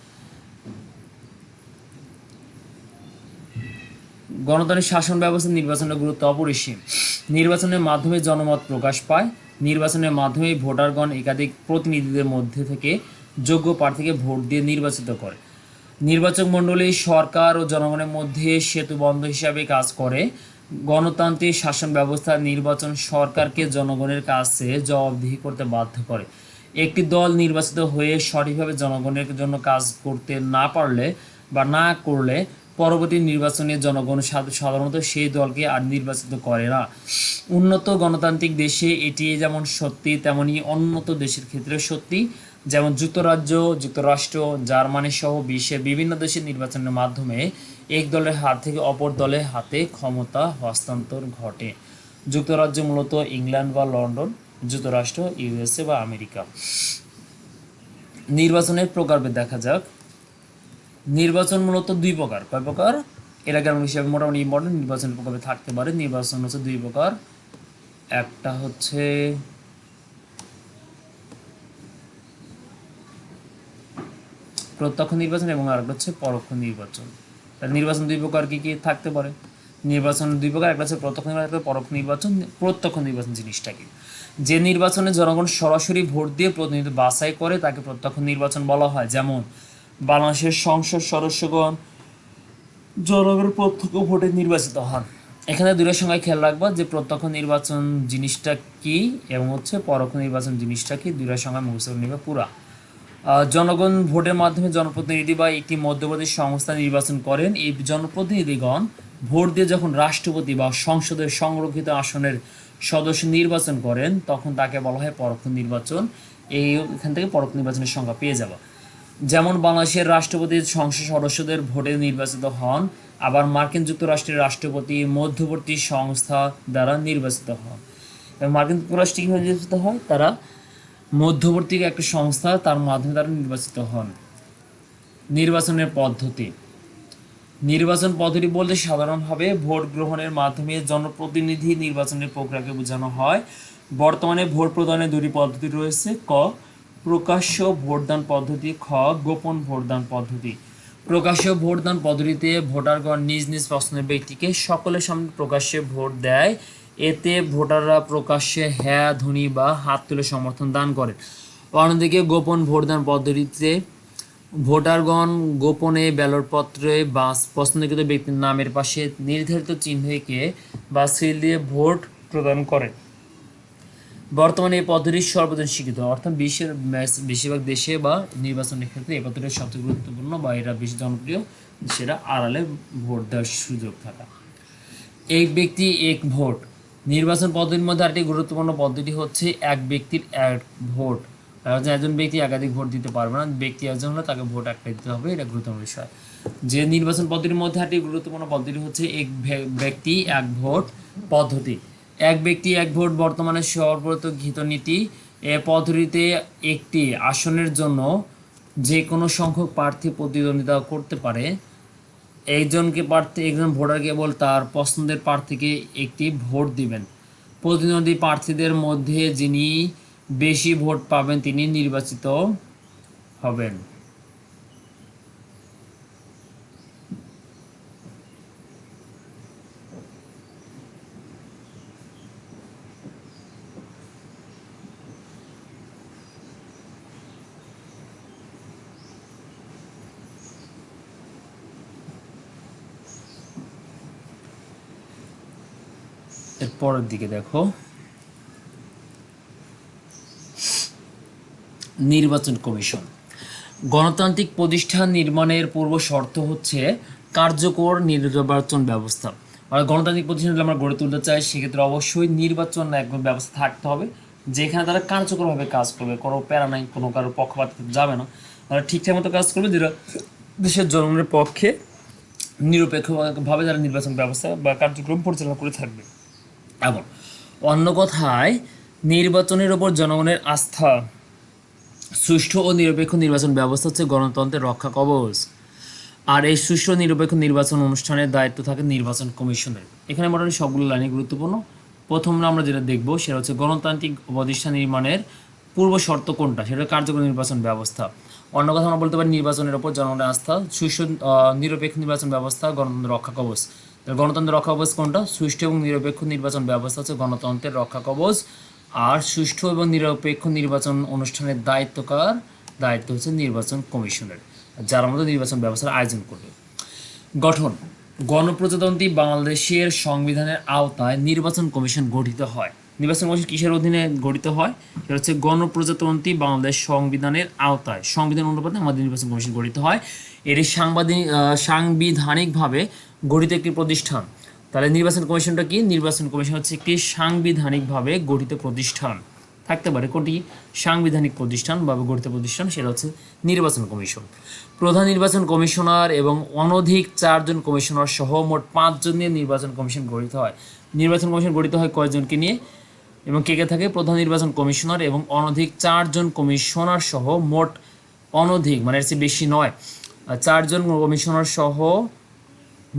গণতান্ত্রিক শাসন ব্যবস্থা নির্বাচনের গুরুত্ব অপরিসীম। নির্বাচনের মাধ্যমে জনমত প্রকাশ পায়। নির্বাচনের মাধ্যমে ভোটারগণ একাধিক প্রতিনিধিদের মধ্যে থেকে যোগ্য প্রার্থীকে ভোট দিয়ে নির্বাচিত করে। নির্বাচক মণ্ডলী সরকার ও জনগণের মধ্যে সেতুবন্ধ হিসাবে কাজ করে। গণতান্ত্রিক শাসন ব্যবস্থা নির্বাচন সরকারকে জনগণের কাছে জবাবদিহি করতে বাধ্য করে। একটি দল নির্বাচিত হয়ে সঠিকভাবে জনগণের জন্য কাজ করতে না পারলে বা না করলে পরবর্তী নির্বাচনে জনগণ সাধারণত সেই দলকে আর নির্বাচিত করে না। উন্নত গণতান্ত্রিক দেশে এটি যেমন সত্যি তেমনি উন্নত দেশের ক্ষেত্রে সত্যি। যেমন যুক্তরাষ্ট্র, জার্মানি সহ বিশ্বের বিভিন্ন দেশের নির্বাচনের মাধ্যমে এক দলের হাত থেকে অপর দলের হাতে ক্ষমতা হস্তান্তর ঘটে। যুক্তরাজ্য মূলত ইংল্যান্ড বা লন্ডন, যুক্তরাষ্ট্র ইউএসএ বা আমেরিকা। নির্বাচনের প্রকারভেদ দেখা যাক। নির্বাচন মূলত দুই প্রকার। কয় প্রকার? এর আগে আমরা হিসাবে মোটামুটি ইম্পর্টেন্ট নির্বাচনের প্রকারভেদ থাকতে পারে। নির্বাচন হচ্ছে দুই প্রকার। একটা হচ্ছে প্রত্যক্ষ নির্বাচন এবং আরেকটা হচ্ছে পরোক্ষ নির্বাচন। নির্বাচন দুই প্রকার কি কি থাকতে পারে? নির্বাচন দুই প্রকার, একটা হচ্ছে প্রত্যক্ষ নির্বাচন, একটা পরোক্ষ নির্বাচন। প্রত্যক্ষ নির্বাচন জিনিসটা কি? যে নির্বাচনে জনগণ সরাসরি ভোট দিয়ে প্রতিনিধি বাছাই করে তাকে প্রত্যক্ষ নির্বাচন বলা হয়। যেমন বাংলাদেশের সংসদ সদস্যগণ জনগণের প্রত্যক্ষ ভোটে নির্বাচিত হন। এখানে দুটোর সঙ্গে খেয়াল রাখবা যে প্রত্যক্ষ নির্বাচন জিনিসটা কি এবং হচ্ছে পরোক্ষ নির্বাচন জিনিসটা কি, দুটোর সঙ্গে মুখস্থ করে নেবে পুরা। জনগণ ভোটের মাধ্যমে জনপ্রতিনিধি বা একটি মধ্যবর্তী সংস্থা নির্বাচন করেন। এই জনপ্রতিনিধিগণ ভোট দিয়ে যখন রাষ্ট্রপতি বা সংসদের সংরক্ষিত আসনের সদস্য নির্বাচন করেন তখন তাকে বলা হয় পরোক্ষ নির্বাচন। এখান থেকে পরোক্ষ নির্বাচনের সংজ্ঞা পেয়ে যাবে। যেমন বাংলাদেশের রাষ্ট্রপতি সংসদ সদস্যদের ভোটে নির্বাচিত হন, আবার মার্কিন যুক্তরাষ্ট্রের রাষ্ট্রপতি মধ্যবর্তী সংস্থা দ্বারা নির্বাচিত হন। এবং মার্কিন যুক্তরাষ্ট্রে কীভাবে নির্বাচিত হয়, তারা মধ্যবর্তী একটা সংস্থা, তার মাধ্যমে তারা নির্বাচিত হন। নির্বাচনের পদ্ধতি, নির্বাচন পদ্ধতি বলতে সাধারণভাবে ভোট গ্রহণের মাধ্যমে জনপ্রতিনিধি নির্বাচনের প্রক্রিয়াকে বোঝানো হয়। বর্তমানে ভোট প্রদানের দুটি পদ্ধতি রয়েছে: ক প্রকাশ্য ভোটদান পদ্ধতি, খ গোপন ভোটদান পদ্ধতি। প্রকাশ্য ভোটদান পদ্ধতিতে ভোটারগণ নিজ নিজ পছন্দের ব্যক্তিকে সকলের সামনে প্রকাশ্যে ভোট দেয়। এতে ভোটাররা প্রকাশ্যে হ্যাঁ ধ্বনি বা হাত তুলে সমর্থন দান করেন। অন্যদিকে গোপন ভোটদান পদ্ধতিতে ভোটারগণ গোপনে ব্যালটপত্রে বা পছন্দকৃত ব্যক্তির নামের পাশে নির্ধারিত চিহ্নকে বা সিল দিয়ে ভোট প্রদান করে। বর্তমানে এই পদ্ধতি সর্বজন স্বীকৃত, অর্থাৎ বিশ্বের বেশিরভাগ দেশে বা নির্বাচনের ক্ষেত্রে এই পদ্ধতিটা সবচেয়ে গুরুত্বপূর্ণ বা এটা বেশি জনপ্রিয়, সেটা আড়ালে ভোট দেওয়ার সুযোগ থাকা। এক ব্যক্তি এক ভোট, নির্বাচন পদ্ধতির মধ্যে আরেকটি গুরুত্বপূর্ণ পদ্ধতি হচ্ছে এক ব্যক্তির এক ভোট। একজন ব্যক্তি একাধিক ভোট দিতে পারবে না, ব্যক্তি একজন হলে তাকে ভোট একটাই দিতে হবে, এটা গুরুত্বপূর্ণ বিষয়। যে নির্বাচন পদ্ধতির মধ্যে আরেকটি গুরুত্বপূর্ণ পদ্ধতি হচ্ছে এক ব্যক্তি এক ভোট পদ্ধতি। এক ব্যক্তি এক ভোট বর্তমানে সর্বপ্রতিষ্ঠিত নীতি। এ পদ্ধতিতে একটি আসনের জন্য যে কোনো সংখ্যক প্রার্থী প্রতিদ্বন্দ্বিতা করতে পারে। একজন ভোটার কেবল তার পছন্দের প্রার্থীকে একটি ভোট দিবেন। প্রতিদ্বন্দ্বী প্রার্থীদের মধ্যে যিনি বেশি ভোট পাবেন তিনি নির্বাচিত হবেন। এর পরের দিকে দেখো, নির্বাচন কমিশন। গণতান্ত্রিক প্রতিষ্ঠান নির্মাণের পূর্ব শর্ত হচ্ছে কার্যকর নির্বাচন ব্যবস্থা। আর গণতান্ত্রিক প্রতিষ্ঠান যদি আমরা গড়ে তুলতে চাই সেক্ষেত্রে অবশ্যই নির্বাচন একদম ব্যবস্থা থাকতে হবে, যেখানে তারা কার্যকরভাবে কাজ করবে, কোনো প্যারা নাই, কোনো কারোর পক্ষপাত যাবে না, তারা ঠিকঠাক মতো কাজ করবে, যেটা দেশের জনগণের পক্ষে নিরপেক্ষভাবে যারা নির্বাচন ব্যবস্থা বা কার্যক্রম পরিচালনা করে থাকবে। এবং অন্য কথায় নির্বাচনের ওপর জনগণের আস্থা, সুষ্ঠু ও নিরপেক্ষ নির্বাচন ব্যবস্থা হচ্ছে গণতন্ত্রের রক্ষা কবচ। আর এই সুষ্ঠু নিরপেক্ষ নির্বাচন অনুষ্ঠানের দায়িত্ব থাকে নির্বাচন কমিশনের। এখানে মোটামুটি সবগুলো লাইনই গুরুত্বপূর্ণ। প্রথম আমরা যেটা দেখবো সেটা হচ্ছে গণতান্ত্রিক প্রতিষ্ঠান নির্মাণের পূর্ব শর্ত কোনটা, সেটা কার্যকর নির্বাচন ব্যবস্থা। অন্য কথা আমরা বলতে পারি নির্বাচনের ওপর জনগণের আস্থা, সুষ্ঠু নিরপেক্ষ নির্বাচন ব্যবস্থা, গণতন্ত্রের রক্ষা কবচ। গণতন্ত্রের রক্ষা কবচ কোনটা? সুষ্ঠু এবং নিরপেক্ষ নির্বাচন ব্যবস্থা হচ্ছে গণতন্ত্রের রক্ষা কবচ। আর সুষ্ঠু এবং নিরপেক্ষ নির্বাচন অনুষ্ঠানের দায়িত্ব হচ্ছে নির্বাচন কমিশনের, যার মধ্যে নির্বাচন ব্যবস্থার আয়োজন করবে। গঠন, গণপ্রজাতন্ত্রী বাংলাদেশের সংবিধানের আওতায় নির্বাচন কমিশন গঠিত হয়। নির্বাচন কমিশন কিসের অধীনে গঠিত হয়? সেটা হচ্ছে গণপ্রজাতন্ত্রী বাংলাদেশ সংবিধানের আওতায়, সংবিধান অনুপাতে আমাদের নির্বাচন কমিশন গঠিত হয়। এটি সাংবিধানিকভাবে গঠিত একটি প্রতিষ্ঠান। তাহলে নির্বাচন কমিশনটা কি? নির্বাচন কমিশন হচ্ছে একটি সাংবিধানিকভাবে গঠিত প্রতিষ্ঠান। থাকতে পারে কোনটি? সাংবিধানিক প্রতিষ্ঠান বা গঠিত প্রতিষ্ঠান, সেটা হচ্ছে নির্বাচন কমিশন। প্রধান নির্বাচন কমিশনার এবং অনধিক 4 জন কমিশনার সহ মোট 5 জন নিয়ে নির্বাচন কমিশন গঠিত হয়। নির্বাচন কমিশন গঠিত হয় কয়জনকে নিয়ে এবং কে কে থাকে? প্রধান নির্বাচন কমিশনার এবং অনধিক 4 জন কমিশনার সহ মোট, অনধিক মানে এর চেয়ে বেশি নয়, 4 জন কমিশনার সহ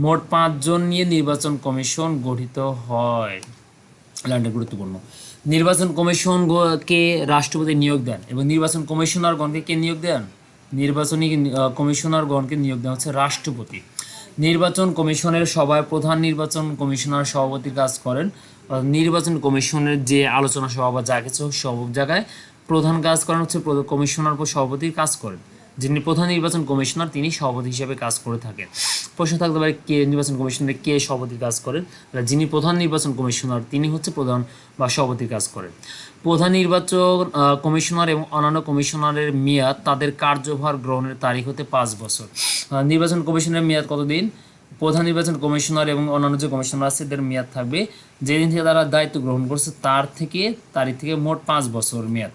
মোট 5 জন নিয়ে নির্বাচন কমিশন গঠিত হয়। লাইনটা গুরুত্বপূর্ণ। নির্বাচন কমিশনকে রাষ্ট্রপতি নিয়োগ দেন এবং নির্বাচন কমিশনারগণকে কে নিয়োগ দেন? নির্বাচনী কমিশনারগণকে নিয়োগ দেওয়া হচ্ছে রাষ্ট্রপতি। নির্বাচন কমিশনের সভায় প্রধান নির্বাচন কমিশনার সভাপতি কাজ করেন। নির্বাচন কমিশনের যে আলোচনা সভা বা যা কিছু সব জায়গায় প্রধান কাজ করেন হচ্ছে কমিশনার ও সভাপতির কাজ করেন। যিনি প্রধান নির্বাচন কমিশনার তিনি সভাপতি হিসেবে কাজ করে থাকেন। প্রশ্ন থাকতে পারে কে নির্বাচন কমিশনারে কে সভাপতির কাজ করেন? যিনি প্রধান নির্বাচন কমিশনার তিনি হচ্ছে প্রধান বা সভাপতির কাজ করেন। প্রধান নির্বাচন কমিশনার এবং অন্যান্য কমিশনারের মেয়াদ তাদের কার্যভার গ্রহণের তারিখ হতে 5 বছর। নির্বাচন কমিশনের মেয়াদ কতদিন? প্রধান নির্বাচন কমিশনার এবং অন্যান্য যে কমিশনার আছে এদের মেয়াদ থাকবে যেদিন থেকে তারা দায়িত্ব গ্রহণ করছে তারিখ থেকে মোট 5 বছর মেয়াদ।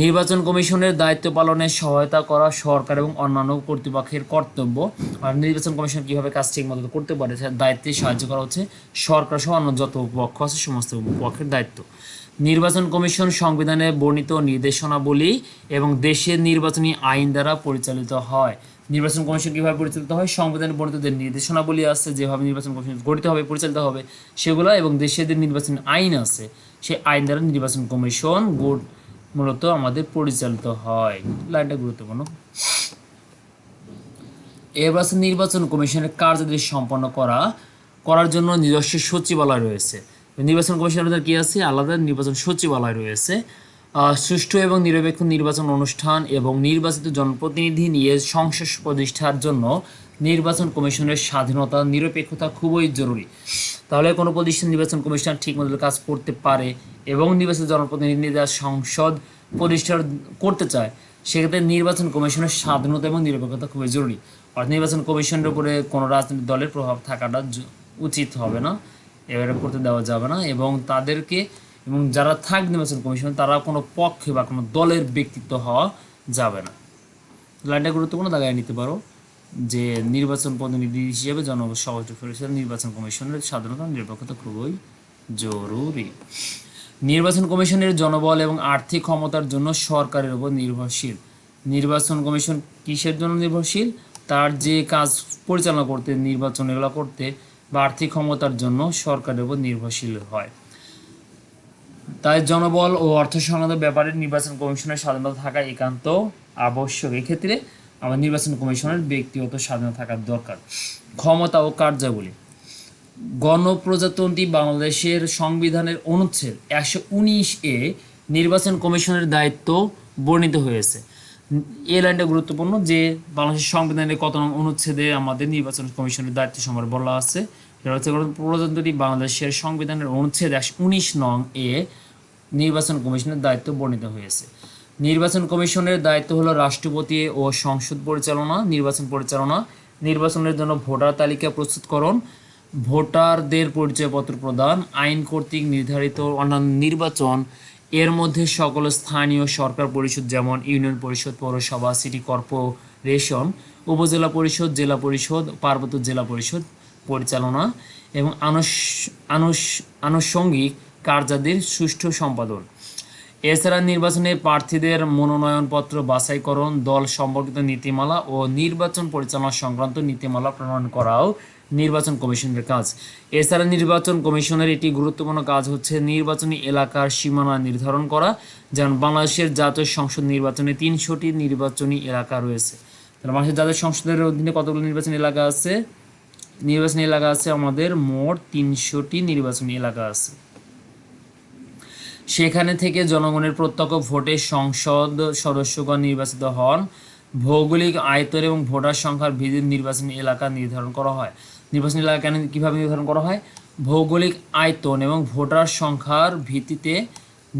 নির্বাচন কমিশনের দায়িত্ব পালনে সহায়তা করা সরকার এবং অন্যান্য কর্তৃপক্ষের কর্তব্য। আর নির্বাচন কমিশন কীভাবে কাজ ঠিক মতো করতে পারে তার দায়িত্বে সাহায্য করা হচ্ছে সরকার সহ অন্য যত পক্ষ আছে সমস্ত পক্ষের দায়িত্ব। নির্বাচন কমিশন সংবিধানে বর্ণিত নির্দেশনাবলী এবং দেশের নির্বাচনী আইন দ্বারা পরিচালিত হয়। নির্বাচন কমিশন কীভাবে পরিচালিত হয়? সংবিধানে বর্ণিত যে নির্দেশনাবলী আছে যেভাবে নির্বাচন কমিশন গঠিত হবে পরিচালিত হবে সেগুলো, এবং দেশের যে নির্বাচনী আইন আছে সেই আইন দ্বারা নির্বাচন কমিশন মূলত আমাদের পরিচালিত হয়। লাইনটা গুরুত্বপূর্ণ। এবার নির্বাচন কমিশনের কার্যাদি সম্পন্ন করার জন্য নিজস্ব সচিবালয় রয়েছে। নির্বাচন কমিশনের কি আছে? আলাদা নির্বাচন সচিবালয় রয়েছে। সুষ্ঠু এবং নিরপেক্ষ নির্বাচন অনুষ্ঠান এবং নির্বাচিত জনপ্রতিনিধি নিয়ে সংসদ প্রতিষ্ঠার জন্য নির্বাচন কমিশনের স্বাধীনতা নিরপেক্ষতা খুবই জরুরি। তাহলে কোনো প্রতিষ্ঠান নির্বাচন কমিশন ঠিকমতো কাজ করতে পারে এবং নির্বাচিত জনপ্রতিনিধিরা সংসদ প্রতিষ্ঠা করতে চায় সেক্ষেত্রে নির্বাচন কমিশনের স্বাধীনতা এবং নিরপেক্ষতা খুবই জরুরি। অর্থাৎ নির্বাচন কমিশনের উপরে কোনো রাজনৈতিক দলের প্রভাব থাকাটা উচিত হবে না, এবারে করতে দেওয়া যাবে না, এবং তাদেরকে এবং যারা থাক নির্বাচন কমিশন তারা কোনো পক্ষে বা কোনো দলের ব্যক্তিত্ব হওয়া যাবে না। লাইনটা গুরুত্বপূর্ণ, দাগায় নিতে পারো যে নির্বাচন প্রতিনিধি হিসেবে জনসংযোগ পরিষদ নির্বাচন কমিশনের স্বাধীনতা নিরপেক্ষতা খুবই জরুরি। নির্বাচন কমিশনের জনবল এবং আর্থিক ক্ষমতার জন্য সরকারের উপর নির্ভরশীল। নির্বাচন কমিশন কিসের জন্য নির্ভরশীল? তার যে কাজ পরিচালনা করতে, নির্বাচন এগুলো করতে বা আর্থিক ক্ষমতার জন্য সরকারের উপর নির্ভরশীল হয়। তাই জনবল ও অর্থ সংক্রান্ত ব্যাপারে নির্বাচন কমিশনের স্বাধীনতা থাকা একান্ত আবশ্যক। এক্ষেত্রে আমার নির্বাচন কমিশনের ব্যক্তিগত স্বাধীনতা থাকার দরকার। ক্ষমতা ও কার্যাবলী। গণপ্রজাতন্ত্রী বাংলাদেশের সংবিধানের অনুচ্ছেদ 119 নির্বাচন কমিশনের দায়িত্ব বর্ণিত হয়েছে। এই লাইনটা গুরুত্বপূর্ণ যে বাংলাদেশের সংবিধানের কত নং অনুচ্ছেদে আমাদের নির্বাচন কমিশনের দায়িত্ব সম্পর্কে বলা আছে। সেটা হচ্ছে গণপ্রজাতন্ত্রী বাংলাদেশের সংবিধানের অনুচ্ছেদ 119 নং নির্বাচন কমিশনের দায়িত্ব বর্ণিত হয়েছে। নির্বাচন কমিশনের দায়িত্ব হলো রাষ্ট্রপতি ও সংসদ পরিচালনা, নির্বাচন পরিচালনা, নির্বাচনের জন্য ভোটার তালিকা প্রস্তুতকরণ, ভোটারদের পরিচয়পত্র প্রদান, আইন কর্তৃক নির্ধারিত অন্যান্য নির্বাচন, এর মধ্যে সকল স্থানীয় সরকার পরিষদ যেমন ইউনিয়ন পরিষদ, পৌরসভা, সিটি কর্পোরেশন, উপজেলা পরিষদ, জেলা পরিষদ, পার্বত্য জেলা পরিষদ পরিচালনা এবং আনুষঙ্গিক কার্যাদির সুষ্ঠু সম্পাদন। এছাড়া নির্বাচনে প্রার্থীদের মনোনয়নপত্র বাছাইকরণ, দল সম্পর্কিত নীতিমালা ও নির্বাচন পরিচালনা সংক্রান্ত নীতিমালা প্রণয়ন করাও নির্বাচন কমিশনের কাজ। এছাড়া নির্বাচন কমিশনের একটি গুরুত্বপূর্ণ কাজ হচ্ছে নির্বাচনী এলাকার সীমানা নির্ধারণ করা। যেমন বাংলাদেশের জাতীয় সংসদ নির্বাচনে 300টি নির্বাচনী এলাকা রয়েছে। তাহলে বাংলাদেশের জাতীয় সংসদের অধীনে কতগুলো নির্বাচনী এলাকা আছে? নির্বাচনী এলাকা আছে আমাদের মোট 300টি নির্বাচনী এলাকা আছে। সেখানে থেকে জনগণের প্রত্যক্ষ ভোটে সংসদ সদস্যগণ নির্বাচিত হন। ভৌগোলিক আয়তন এবং ভোটার সংখ্যার ভিত্তিতে নির্বাচনী এলাকা নির্ধারণ করা হয়। নির্বাচনী এলাকা কীভাবে নির্ধারণ করা হয়? ভৌগোলিক আয়তন এবং ভোটার সংখ্যার ভিত্তিতে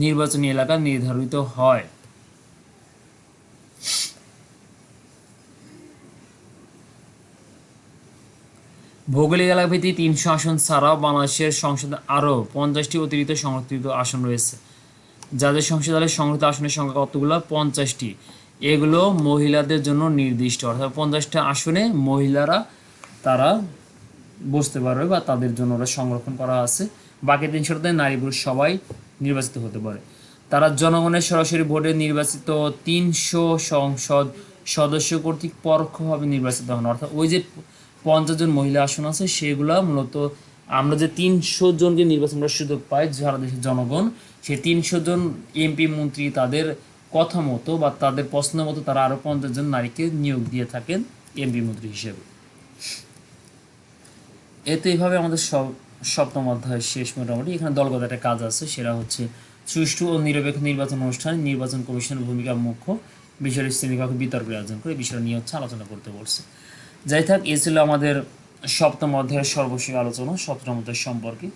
নির্বাচনী এলাকা নির্ধারিত হয়। ভৌগোলিক এলাকা ভিত্তিক 300 আসন ছাড়াও বাংলাদেশের সংসদে আরও 50টি অতিরিক্ত সংরক্ষিত আসন রয়েছে। যাদের সংসদে সংরক্ষিত আসনের সংখ্যা কতগুলো? 50টি। এগুলো মহিলাদের জন্য নির্দিষ্ট, অর্থাৎ 50টা আসনে মহিলারা তারা বসতে পারবে বা তাদের জন্য ওরা সংরক্ষণ করা আছে। বাকি 300টাতে নারী পুরুষ সবাই নির্বাচিত হতে পারে। তারা জনগণের সরাসরি ভোটে নির্বাচিত 300 সংসদ সদস্য কর্তৃক পরোক্ষভাবে নির্বাচিত হন। অর্থাৎ ওই যে 50 জন মহিলা আসন আছে সেগুলো মূলত আমরা যে 300 জনকে নির্বাচন করার সুযোগ পাই সারা দেশের জনগণ, সেই 300 জন এমপি মন্ত্রী তাদের কথা মতো বা তাদের প্রশ্ন মতো তারা আরও 50 জন নারীকে নিয়োগ দিয়ে থাকেন এমপি মন্ত্রী হিসেবে। এতে এইভাবে আমাদের সপ্তম অধ্যায় শেষ মোটামুটি। এখানে দলগত একটা কাজ আছে, সেটা হচ্ছে সুষ্ঠু ও নিরপেক্ষ নির্বাচন অনুষ্ঠানে নির্বাচন কমিশনের ভূমিকা মুখ্য বিষয়ের শ্রেণীকক্ষ বিতর্কের আয়োজন করে এই বিষয়টা নিয়ে হচ্ছে আলোচনা করতে বলছে। যাই থাক, এ ছিল আমাদের সপ্তম অধ্যায়ের সর্বশেষ আলোচনা সপ্তম অধ্যায় সম্পর্কে।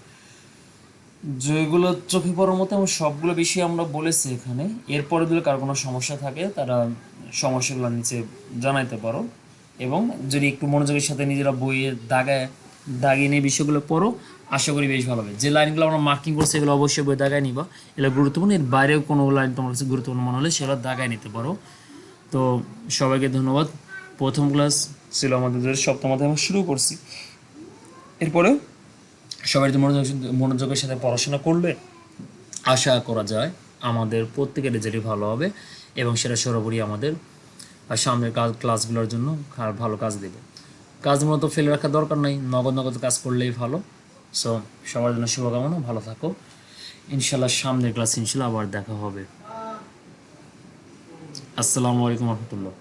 যেগুলো চোখে পড়ার মতো এবং সবগুলো বিষয় আমরা বলেছি এখানে। এরপরে যদি কার কোনো সমস্যা থাকে তারা সমস্যাগুলো নিচে জানাইতে পারো। এবং যদি একটু মনোযোগের সাথে নিজেরা বইয়ে দাগিয়ে নিয়ে বিষয়গুলো পড়ো, আশা করি বেশ ভালো হবে। যে লাইনগুলো আমরা মার্কিং করছি এগুলো অবশ্যই বই দাগায় নিবা, এগুলো গুরুত্বপূর্ণ। এর বাইরেও কোনো লাইন তোমার কাছে গুরুত্বপূর্ণ মনে হলে সেগুলো দাগায় নিতে পারো। তো সবাইকে ধন্যবাদ। প্রথম ক্লাস ছিল আমাদের সপ্তাহ মাধ্যমে আমরা শুরু করছি। এরপরে সবাই যদি মনোযোগের সাথে পড়াশোনা করলে আশা করা যায় আমাদের প্রত্যেকের রেজাল্টই ভালো হবে এবং সেটা সর্বোপরি আমাদের সামনের ক্লাসগুলোর জন্য ভালো কাজ দেবে। কাজ মূলত ফেলে রাখার দরকার নাই, নগদ নগদ কাজ করলেই ভালো। সো সবার জন্য শুভকামনা, ভালো থাকো। ইনশাল্লাহ সামনের ক্লাস ইনশাল্লাহ আবার দেখা হবে। আসসালামু আলাইকুম রহমতুল্লাহ।